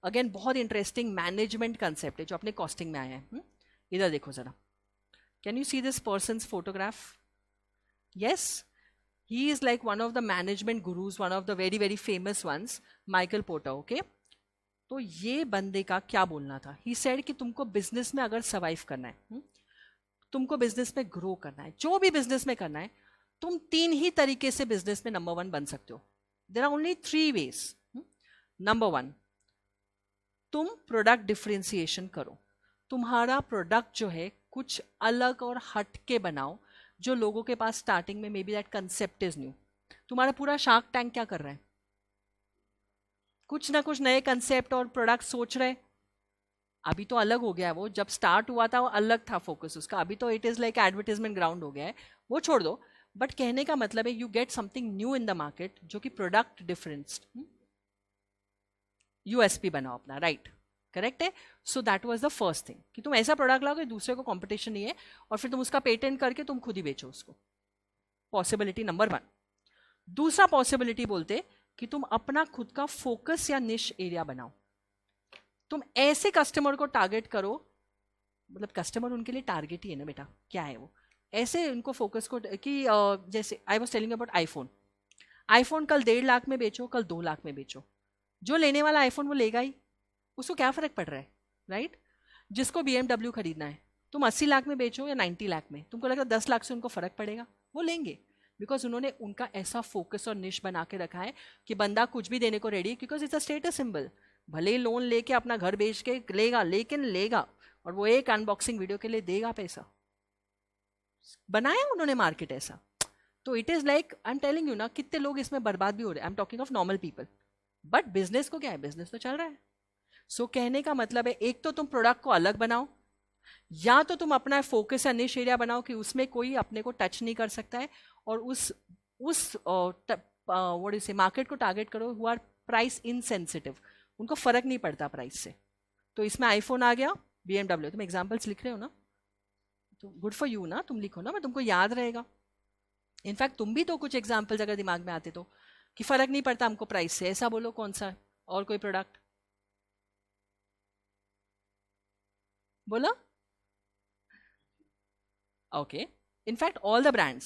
Again बहुत इंटरेस्टिंग मैनेजमेंट कंसेप्ट है जो अपने कॉस्टिंग में आया है। इधर देखो जरा, can you see this persons photograph? Yes, he is like one of the management gurus, one of the very very famous ones, Michael Porter, okay? तो ये बंदे का क्या बोलना था, he said कि तुमको बिजनेस में अगर सर्वाइव करना है, तुमको बिजनेस में ग्रो करना है, जो भी बिजनेस में करना है, तुम 3 ही तरीके से बिजनेस में नंबर 1 बन सकते हो। There are only 3 ways. Number 1, तुम प्रोडक्ट डिफरेंशिएशन करो, तुम्हारा प्रोडक्ट जो है कुछ अलग और हट के बनाओ, जो लोगों के पास स्टार्टिंग में may be that concept is new. तुम्हारा पूरा शार्क टैंक क्या कर रहा है, कुछ ना कुछ नए कंसेप्ट और प्रोडक्ट सोच रहे। अभी तो अलग हो गया है वो, जब स्टार्ट हुआ था वो अलग था फोकस उसका, अभी तो it is like advertisement ground हो गया है, वो छोड़ दो। बट कहने का मतलब है you get something new in the market, जो कि प्रोडक्ट डिफरेंस, यूएसपी बनाओ अपना, राइट? करेक्ट है? So that was the first thing कि तुम ऐसा प्रोडक्ट लाओगे दूसरे को कंपटीशन नहीं है, और फिर तुम उसका पेटेंट करके तुम खुद ही बेचो उसको। Possibility number 1। दूसरा पॉसिबिलिटी बोलते कि तुम अपना खुद का फोकस या निश एरिया बनाओ, तुम ऐसे कस्टमर को टारगेट करो, मतलब कस्टमर उनके लिए टारगेट ही है ना बेटा, क्या है वो, ऐसे उनको फोकस को कि जैसे I was telling about iPhone कल 1.5 लाख में बेचो, कल 2 लाख में बेचो, जो लेने वाला आईफोन वो लेगा ही, उसको क्या फर्क पड़ रहा है, राइट? जिसको BMW खरीदना है, तुम 80 लाख में बेचो या 90 लाख में, तुमको लगता है 10 लाख से उनको फर्क पड़ेगा? वो लेंगे, बिकॉज उन्होंने उनका ऐसा फोकस और निश बना के रखा है कि बंदा कुछ भी देने को रेडी है, because it's a status symbol. भले ही लोन लेके अपना घर बेच के लेगा, लेकिन लेगा, और वो एक अनबॉक्सिंग वीडियो के लिए देगा पैसा, बनाया उन्होंने मार्केट ऐसा। तो it is like I am telling you ना, कितने लोग इसमें बर्बाद भी हो रहे हैं, I am talking of normal people, but business को क्या है, बिजनेस तो चल रहा है। सो कहने का मतलब है एक तो तुम प्रोडक्ट को अलग बनाओ, या तो तुम अपना फोकस या निश एरिया बनाओ कि उसमें कोई अपने को टच नहीं कर सकता है, और उस व्हाट इज से मार्केट को टारगेट करो हु आर प्राइस इनसेंसिटिव, उनको फर्क नहीं पड़ता प्राइस से। तो इसमें आईफोन आ गया, BMW, तुम एग्जाम्पल्स लिख रहे हो ना, तो गुड फॉर यू ना, तुम लिखो ना, मैं तुमको याद रहेगा। इनफैक्ट तुम भी तो कुछ एग्जाम्पल्स अगर दिमाग में आते तो, कि फर्क नहीं पड़ता हमको प्राइस से, ऐसा बोलो कौन सा, और कोई प्रोडक्ट बोलो। Okay. In fact, all the brands,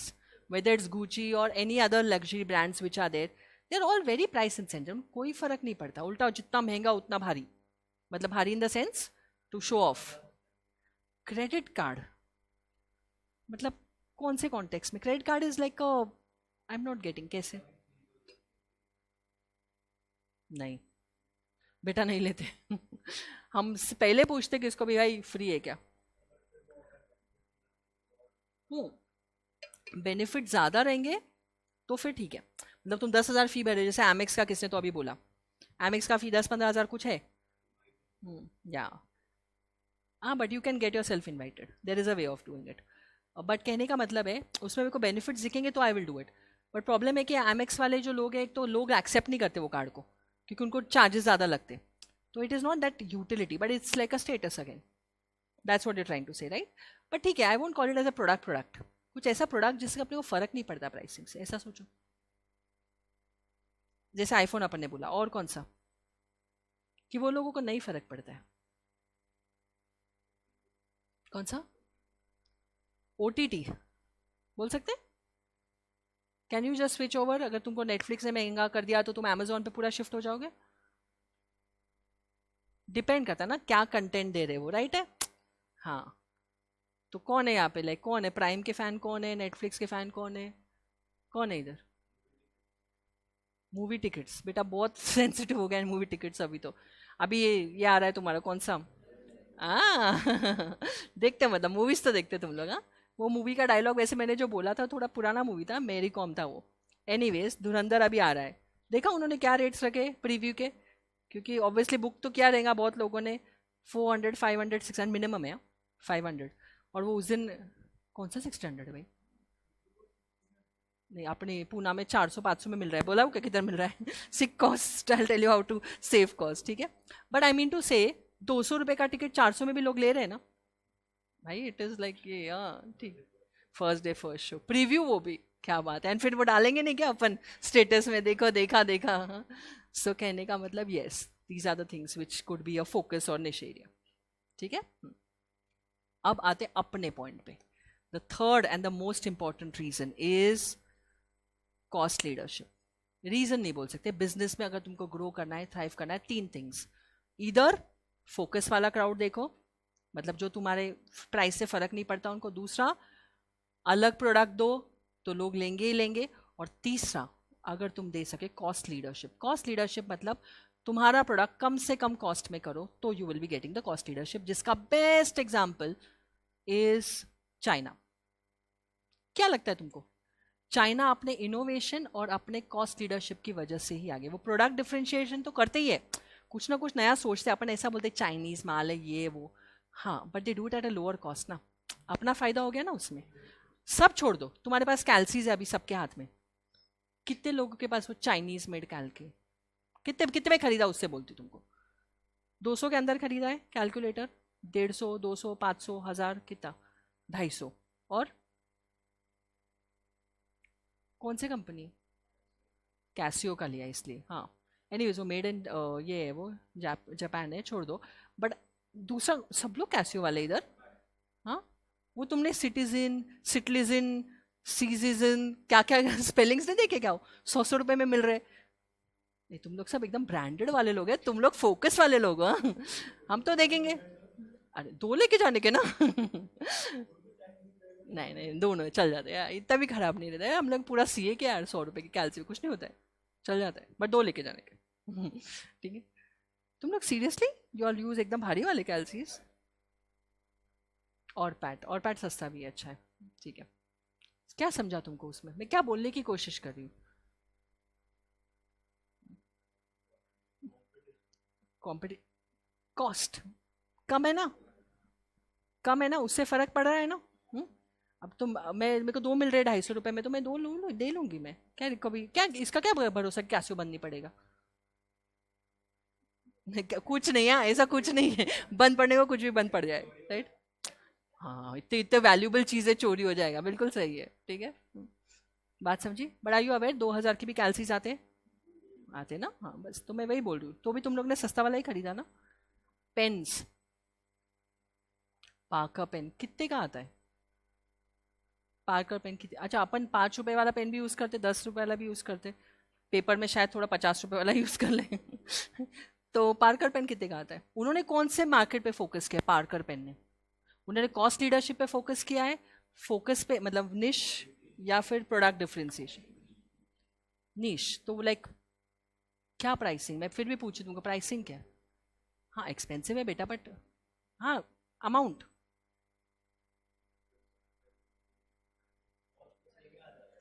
whether it's Gucci or any other luxury brands which are there, they're all very price insensitive. कोई फर्क नहीं पड़ता, उल्टा जितना महंगा उतना भारी, मतलब भारी in the sense to show off. Credit card मतलब कौन से कॉन्टेक्स्ट में credit card is like, I am not getting, कैसे? नहीं बेटा नहीं लेते हम पहले पूछते कि इसको भी भाई फ्री है क्या। बेनिफिट ज़्यादा रहेंगे तो फिर ठीक है, मतलब तुम 10,000 फी भरे, जैसे एमेक्स का किसने तो अभी बोला, एमेक्स का फी 10-15 हज़ार कुछ है। या हाँ, but you can get your self invited, there is a way of doing it. But कहने का मतलब है उसमें मेरे को बेनिफिट्स दिखेंगे तो I will do it. But problem है कि एमेक्स वाले जो लोग हैं, एक तो लोग एक्सेप्ट नहीं करते वो कार्ड को, क्योंकि उनको चार्जेस ज़्यादा लगते। तो it is not that utility, but it's like a status again. That's what you trying to say, right. But ठीक है, I won't call it as a product. कुछ ऐसा प्रोडक्ट जिससे अपने को फर्क नहीं पड़ता प्राइसिंग से, ऐसा सोचो। जैसे आईफोन अपन ने बोला, और कौन सा कि वो लोगों को नहीं फर्क पड़ता है। कौन सा? ओटीटी बोल सकते हैं। Can you just switch over? अगर तुमको नेटफ्लिक्स ने महंगा कर दिया तो तुम अमेजोन पे पूरा शिफ्ट हो जाओगे? डिपेंड करता है ना क्या कंटेंट दे रहे हो, राइट है। हाँ, तो कौन है यहाँ पे, लाइक कौन है प्राइम के फैन, कौन है नेटफ्लिक्स के फैन, कौन है, कौन है इधर? मूवी टिकट्स बेटा बहुत सेंसिटिव हो गया है मूवी टिकट्स। अभी तो अभी ये आ रहा है तुम्हारा कौन सा देखते मतलब मूवीज तो देखते तुम लोग, हाँ। वो मूवी का डायलॉग वैसे मैंने जो बोला था, थोड़ा पुराना मूवी था, मेरी कॉम था वो। एनीवेज धुरंधर अभी आ रहा है, देखा उन्होंने क्या रेट्स रखे प्रीव्यू के, क्योंकि ऑब्वियसली बुक तो क्या रहेगा, बहुत लोगों ने 400 500 600 मिनिमम है, 500। और वो उस दिन कौन सा 600 है भाई? नहीं, अपने पूना में 400 500 में मिल रहा है, बोला क्या किधर मिल रहा है sick cost, I tell you how to save cost, ठीक है। बट आई मीन टू से 200 रुपये का टिकट 400 में भी लोग ले रहे हैं ना भाई, इट इज़ लाइक ये, हाँ ठीक। First day first show preview, वो भी क्या बात है। एंड फिर वो डालेंगे नहीं क्या अपन स्टेटस में, देखो देखा देखा। सो कहने का मतलब yes, these are the things which could be a focus और निश एरिया, ठीक है। अब आते अपने पॉइंट पे। The third and the most important reason is cost leadership. Reason नहीं बोल सकते, बिजनेस में अगर तुमको ग्रो करना है, थ्राइव करना है, तीन थिंग्स। इधर फोकस वाला क्राउड देखो, मतलब जो तुम्हारे प्राइस से फर्क नहीं पड़ता उनको। दूसरा, अलग प्रोडक्ट दो तो लोग लेंगे ही लेंगे। और तीसरा, अगर तुम दे सके कॉस्ट लीडरशिप। कॉस्ट लीडरशिप मतलब तुम्हारा प्रोडक्ट कम से कम कॉस्ट में करो तो you will be getting the cost leadership, जिसका बेस्ट एग्जाम्पल इज चाइना। क्या लगता है तुमको? चाइना अपने इनोवेशन और अपने कॉस्ट लीडरशिप की वजह से ही आगे। वो प्रोडक्ट डिफरेंशिएशन तो करते ही है, कुछ ना कुछ नया सोचते हैं। अपन ऐसा बोलते चाइनीज माल है ये वो, हाँ, but they do it at a lower cost ना। अपना फायदा हो गया ना उसमें। सब छोड़ दो, तुम्हारे पास कैलसीज है अभी सबके हाथ में, कितने लोगों के पास वो चाइनीज मेड कैल के, कितने कितने में खरीदा उससे बोलती तुमको? 200 के अंदर खरीदा है कैलकुलेटर, 150 200 500 1000 कितना, 250। और कौन सी कंपनी? कैसियो का लिया इसलिए, हाँ। एनीवेज वो मेड इन ये है वो, जापान है, छोड़ दो। बट दूसरा सब लोग कैसियो वाले इधर, हाँ। वो तुमने सिटीजन सिटिजन सीजिजन क्या क्या स्पेलिंग्स नहीं देखे क्या? वो 100 100 रुपए में मिल रहे। नहीं, तुम लोग सब एकदम ब्रांडेड वाले लोग हैं, तुम लोग फोकस वाले लोग हो, हाँ। हम तो देखेंगे। अरे दो लेके जाने के ना नहीं नहीं, दोनों चल जाते हैं यार, इतना भी खराब नहीं रहता है। हम लोग पूरा सीए के यार, 100 रुपए की कैलसी कुछ नहीं होता है, चल जाता है, बट दो लेके जाने के ठीक है। तुम लोग सीरियसली यू ऑल यूज एकदम भारी वाले कैलसीज? और पैट सस्ता भी है, अच्छा है, ठीक है। क्या समझा तुमको उसमें, मैं क्या बोलने की कोशिश कर रही हूँ? कॉम्पिटि कॉस्ट कम है ना, कम है ना, उससे फर्क पड़ रहा है ना। अब तुम मैं मेरे को दो मिल रहे 250 रुपए में, तो मैं दो लूँ दे लूंगी मैं, क्या कभी क्या इसका क्या भरोसा कैसे बंद नहीं पड़ेगा? कुछ नहीं है ऐसा, कुछ नहीं है बंद पड़ने को, कुछ भी बंद पड़ जाए, राइट। हाँ, इतने इतने वैल्यूबल चीजें चोरी हो जाएगा, बिल्कुल सही है, ठीक है। बात समझी? बट आर यू अवेयर 2000 की भी कैलसीज आते हैं? आते ना, हाँ, बस तो मैं वही बोल रही हूँ, तो भी तुम लोग ने सस्ता वाला ही खरीदा ना। पेन्स, पार्कर पेन कितने का आता है? पार्कर पेन कितने, अच्छा अपन 5 रुपए वाला पेन भी यूज़ करते, 10 रुपए वाला भी यूज़ करते, पेपर में शायद थोड़ा 50 रुपए वाला यूज़ कर लें तो पार्कर पेन कितने का आता है? उन्होंने कौन से मार्केट पे फोकस किया पार्कर पेन ने? उन्होंने कॉस्ट लीडरशिप पे फोकस किया है, फोकस पे मतलब निश, या फिर प्रोडक्ट डिफरेंशिएशन? निश तो लाइक क्या प्राइसिंग, मैं फिर भी पूछू तुमको प्राइसिंग क्या है? हाँ एक्सपेंसिव है बेटा, बट हाँ अमाउंट,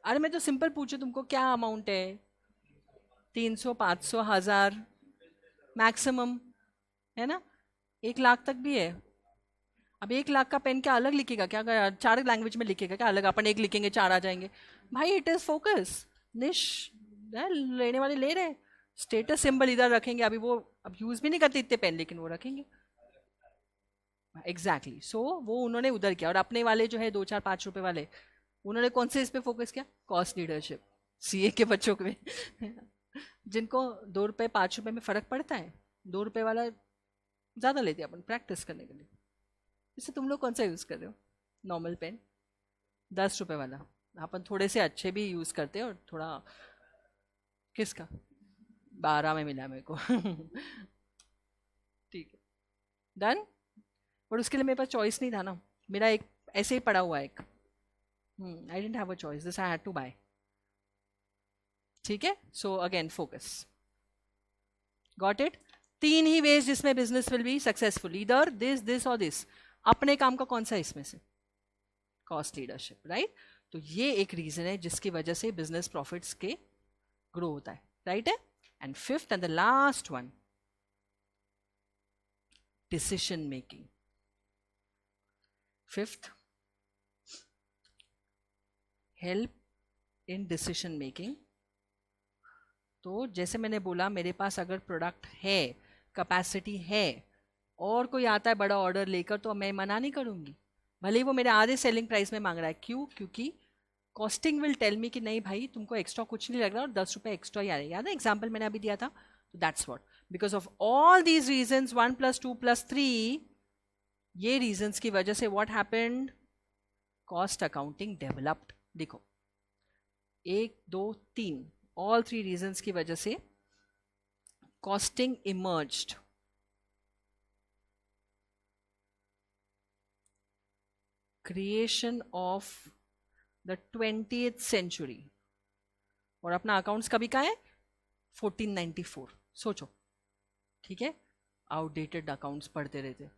अरे मैं तो सिंपल पूछू तुमको क्या अमाउंट है, 300 500 1000 मैक्सिमम, है ना, 1 लाख तक भी है। अब 1 लाख का पेन क्या अलग लिखेगा क्या, अगर 4 लैंग्वेज में लिखेगा क्या अलग, अपन एक लिखेंगे 4 आ जाएंगे। भाई इट इज फोकस, निश लेने वाले ले रहे, स्टेटस सिंबल इधर रखेंगे, अभी वो अब यूज भी नहीं करते इतने पेन, लेकिन वो रखेंगे। एग्जैक्टली सो वो उन्होंने उधर किया, और अपने वाले जो है 2 4 5 रुपए वाले, उन्होंने कौन से इस पे फोकस किया, कॉस्ट लीडरशिप, सीए के बच्चों के जिनको 2 रुपए 5 रुपए में फर्क पड़ता है, 2 रुपए वाला ज्यादा लेते हैं अपन प्रैक्टिस करने के लिए। इससे तुम लोग कौन सा यूज कर रहे हो, नॉर्मल पेन, 10 रुपए वाला, अपन थोड़े से अच्छे भी यूज करते हैं, और थोड़ा किसका, 12 में मिला मेरे को ठीक है, डन। पर उसके लिए मेरे पास चॉइस नहीं था ना, मेरा एक ऐसे ही पड़ा हुआ है एक, I don't have a choice, this I had to buy. ठीक है, so again focus, got it. 3 ही वेज जिसमें बिजनेस विल बी सक्सेसफुल, इधर दिस दिस और दिस। अपने काम का कौन सा है इसमें से, कॉस्ट लीडरशिप, राइट। तो ये एक रीजन है जिसकी वजह से बिजनेस प्रॉफिट्स के ग्रो होता है, राइट है। And fifth and the last one, decision making. Fifth, help in decision making. तो जैसे मैंने बोला, मेरे पास अगर प्रोडक्ट है, कैपेसिटी है, और कोई आता है बड़ा ऑर्डर लेकर, तो मैं मना नहीं करूंगी, भले ही वो मेरे आधे सेलिंग प्राइस में मांग रहा है। क्यों, क्योंकि कॉस्टिंग विल टेल मी कि नहीं भाई तुमको एक्स्ट्रा कुछ नहीं लग रहा, और 10 रुपए एक्स्ट्रा ही आ रहे हैं। याद है एग्जाम्पल मैंने अभी दिया था, तो that's what, because of all these reason, 1 + 2 + 3, ये रीजन्स की वजह से what happened, cost accounting developed. देखो 1 2 3, ऑल 3 रीजन्स की वजह से costing emerged. Creation of the 20th century, और अपना अकाउंट्स कभी का है 1494, सोचो, ठीक है, आउटडेटेड अकाउंट्स पढ़ते रहते।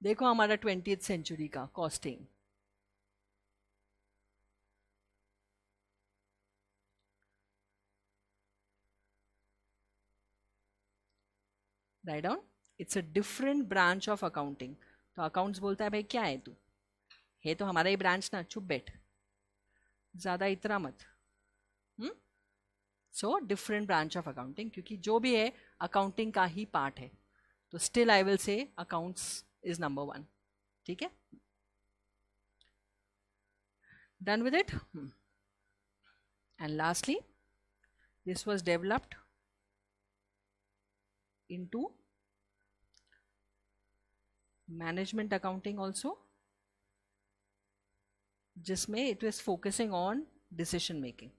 देखो हमारा 20th सेंचुरी का costing, write down, it's a different branch of accounting. तो अकाउंट्स बोलता है भाई क्या है तू, है तो हमारा ही ब्रांच ना, चुप बैठ, ज्यादा इतना मत। So different branch of accounting, क्योंकि जो भी है अकाउंटिंग का ही पार्ट है, तो still I will say accounts is number 1। ठीक है, done with it. And lastly, this was developed into management accounting also, जिसमें it was focusing on decision making,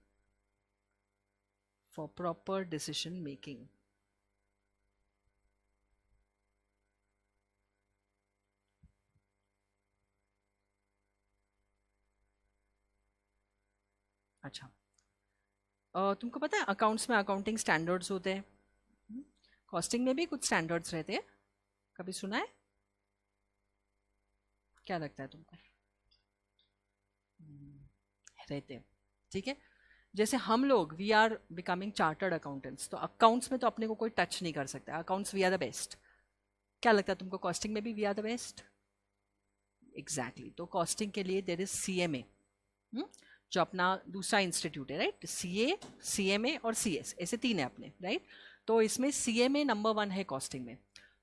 for proper decision making. अच्छा, तुमको पता है अकाउंट्स में अकाउंटिंग स्टैंडर्ड्स होते हैं, कॉस्टिंग में भी कुछ स्टैंडर्ड्स रहते हैं, कभी सुना है, क्या लगता है तुमको, रहते हैं, ठीक है। जैसे हम लोग we are becoming chartered accountants, तो अकाउंट्स में तो अपने को कोई टच नहीं कर सकता, accounts we are the best. क्या लगता है तुमको, कॉस्टिंग में भी we are the best? Exactly, तो कॉस्टिंग के लिए देयर इज सीएमए, जो अपना दूसरा इंस्टीट्यूट है, राइट, सीए, सीएमए और सीएस, ऐसे 3 है अपने, राइट। तो इसमें सीएमए नंबर 1 है कॉस्टिंग में।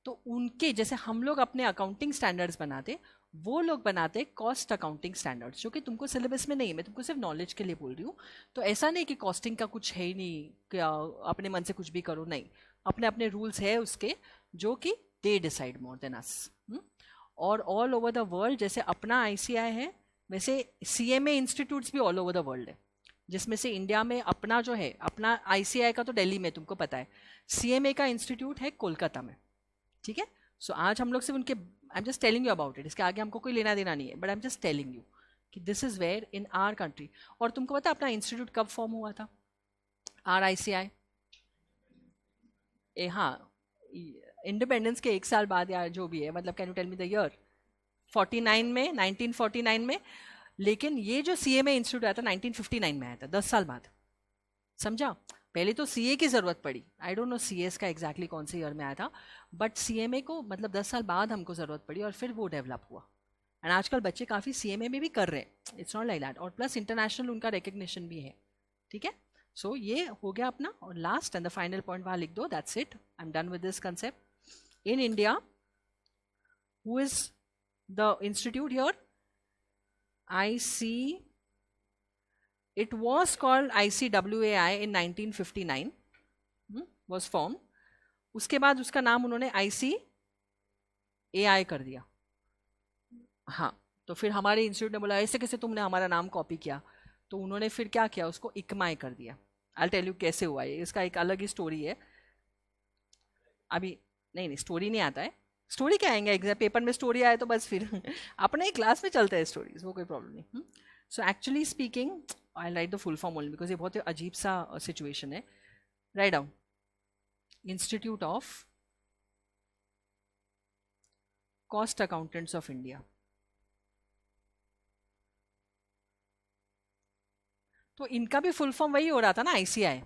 तो उनके जैसे हम लोग अपने अकाउंटिंग स्टैंडर्ड्स बनाते, वो लोग बनाते कॉस्ट अकाउंटिंग स्टैंडर्ड्स, जो कि तुमको सिलेबस में नहीं है, मैं तुमको सिर्फ नॉलेज के लिए बोल रही हूँ। तो ऐसा नहीं कि कॉस्टिंग का कुछ है ही नहीं, क्या अपने मन से कुछ भी करो, नहीं, अपने अपने रूल्स है उसके, जो कि they decide more than us. और ऑल ओवर द वर्ल्ड, जैसे अपना आईसीआई है, वैसे सीएमए इंस्टीट्यूट्स भी ऑल ओवर द वर्ल्ड है, जिसमें से इंडिया में अपना जो है, अपना आईसीआई का तो दिल्ली में तुमको पता है, सीएमए का इंस्टीट्यूट है कोलकाता में, ठीक है। सो आज हम लोग सिर्फ उनके, I am just telling you about it, इसके आगे हमको कोई लेना देना नहीं है, but I am just telling you कि this is where in our country. और तुमको पता है अपना इंस्टीट्यूट कब फॉर्म हुआ था, आर आई सी आई, हाँ, इंडिपेंडेंस के 1 साल बाद या जो भी है, मतलब can you tell me the year? 49 में, 1949 में। लेकिन ये जो CMA इंस्टीट्यूट आया था 1959 में आया था, 10 साल बाद। समझा? पहले तो CA की जरूरत पड़ी, आई डोंट नो CS का एग्जैक्टली कौन से ईयर में आया था, बट CMA को मतलब 10 साल बाद हमको जरूरत पड़ी और फिर वो डेवलप हुआ। एंड आजकल बच्चे काफ़ी CMA में भी कर रहे हैं, इट्स नॉट लाइक दैट, और प्लस इंटरनेशनल उनका रिकग्निशन भी है। ठीक है, सो ये हो गया अपना। और last and the final point वहाँ लिख दो, that's it, I am done with this concept. In India, who is the institute here? It was called ICWAI in 1959, was formed. उसके बाद उसका नाम उन्होंने ICAI कर दिया। हाँ, तो फिर हमारे इंस्टीट्यूट ने बोला ऐसे कैसे तुमने हमारा नाम कॉपी किया, तो उन्होंने फिर क्या किया, उसको ICMAI कर दिया। आई टेल यू कैसे हुआ ये, इसका एक अलग ही स्टोरी है। अभी नहीं स्टोरी नहीं आता है, स्टोरी क्या आएंगे एग्जाम पेपर में, स्टोरी आए तो बस फिर अपने क्लास में चलते हैं स्टोरीज, वो कोई प्रॉब्लम नहीं। So actually speaking, I right the full form only because ये बहुत ही अजीब सा सिचुएशन है। Write down, institute of cost accountants of India. तो इनका भी फुल फॉर्म वही हो रहा था ना, ICAI।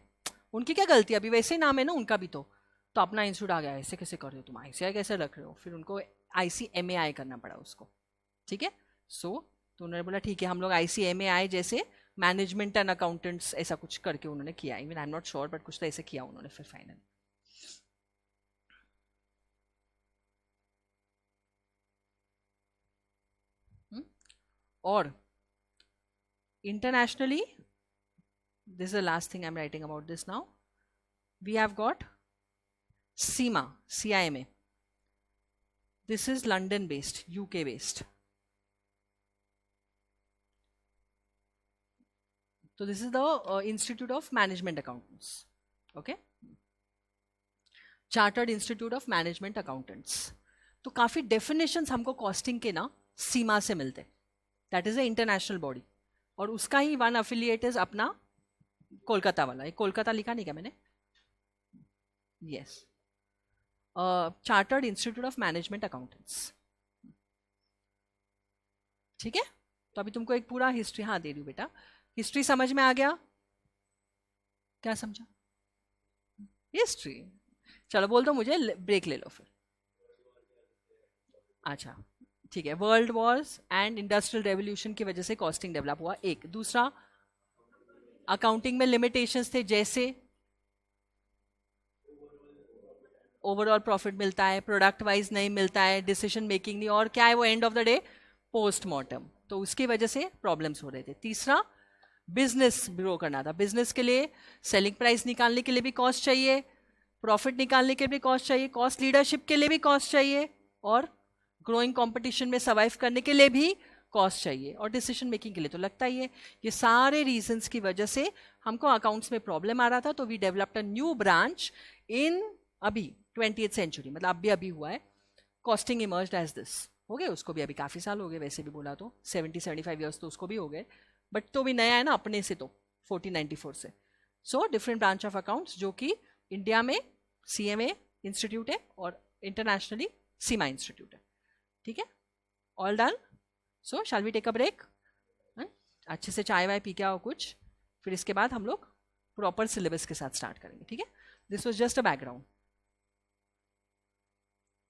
उनकी क्या गलती, अभी वैसे ही नाम है ना उनका भी, तो अपना इंस्टीट्यूट आ गया, ऐसे कैसे कर रहे हो तुम, ICAI कैसे रख रहे हो, फिर उनको ICMAI करना पड़ा उसको। ठीक है, तो उन्होंने बोला ठीक है, हम लोग ICMAI जैसे मैनेजमेंट एंड अकाउंटेंट्स ऐसा कुछ करके उन्होंने किया, even I am not sure, but कुछ तो ऐसे किया उन्होंने फिर फाइनल। और internationally, this is the last thing I'm writing about this now, we have got CIMA. This is London based, UK based. So this is the Institute of Management Accountants. Okay, Chartered Institute of Management Accountants. तो काफी definitions हमको costing के ना सीमा से मिलते, that is a international body, और उसका ही one affiliate is अपना कोलकाता वाला। कोलकाता लिखा नहीं क्या मैंने? Yes, chartered institute of management accountants. ठीक है, तो अभी तुमको एक पूरा हिस्ट्री, हाँ दे रही हूँ बेटा, हिस्ट्री समझ में आ गया? क्या समझा? हिस्ट्री, चलो बोल दो मुझे, ब्रेक ले लो फिर। अच्छा ठीक है, world Wars and industrial revolution की वजह से कॉस्टिंग डेवलप हुआ, एक। दूसरा, अकाउंटिंग में लिमिटेशंस थे, जैसे ओवरऑल प्रॉफिट मिलता है, प्रोडक्ट वाइज नहीं मिलता है, डिसीजन मेकिंग नहीं, और क्या है वो and of the day postmortem, तो उसकी वजह से प्रॉब्लम्स हो रहे थे। तीसरा, बिजनेस ग्रो करना था, बिजनेस के लिए सेलिंग प्राइस निकालने के लिए भी कॉस्ट चाहिए, प्रॉफिट निकालने के लिए भी कॉस्ट चाहिए, कॉस्ट लीडरशिप के लिए भी कॉस्ट चाहिए, और ग्रोइंग कंपटीशन में सर्वाइव करने के लिए भी कॉस्ट चाहिए, और डिसीजन मेकिंग के लिए तो लगता ही है। ये सारे रीजंस की वजह से हमको अकाउंट्स में प्रॉब्लम आ रहा था, तो we developed a new branch in अभी 20th सेंचुरी, मतलब अभी हुआ है, कॉस्टिंग इमर्ज्ड एज दिस। हो गए उसको भी अभी काफ़ी साल हो गए, वैसे भी बोला तो 70-75 ईयर्स तो उसको भी हो गए, बट तो भी नया है ना अपने से, तो 1494 से। So different branch of accounts, जो कि इंडिया में CMA इंस्टीट्यूट है और इंटरनेशनली सीमा इंस्टीट्यूट है। ठीक है, all done. So shall we take a break? अच्छे से चाय वाय पी के आओ कुछ, फिर इसके बाद हम लोग प्रॉपर सिलेबस के साथ स्टार्ट करेंगे। ठीक है, this was just a background.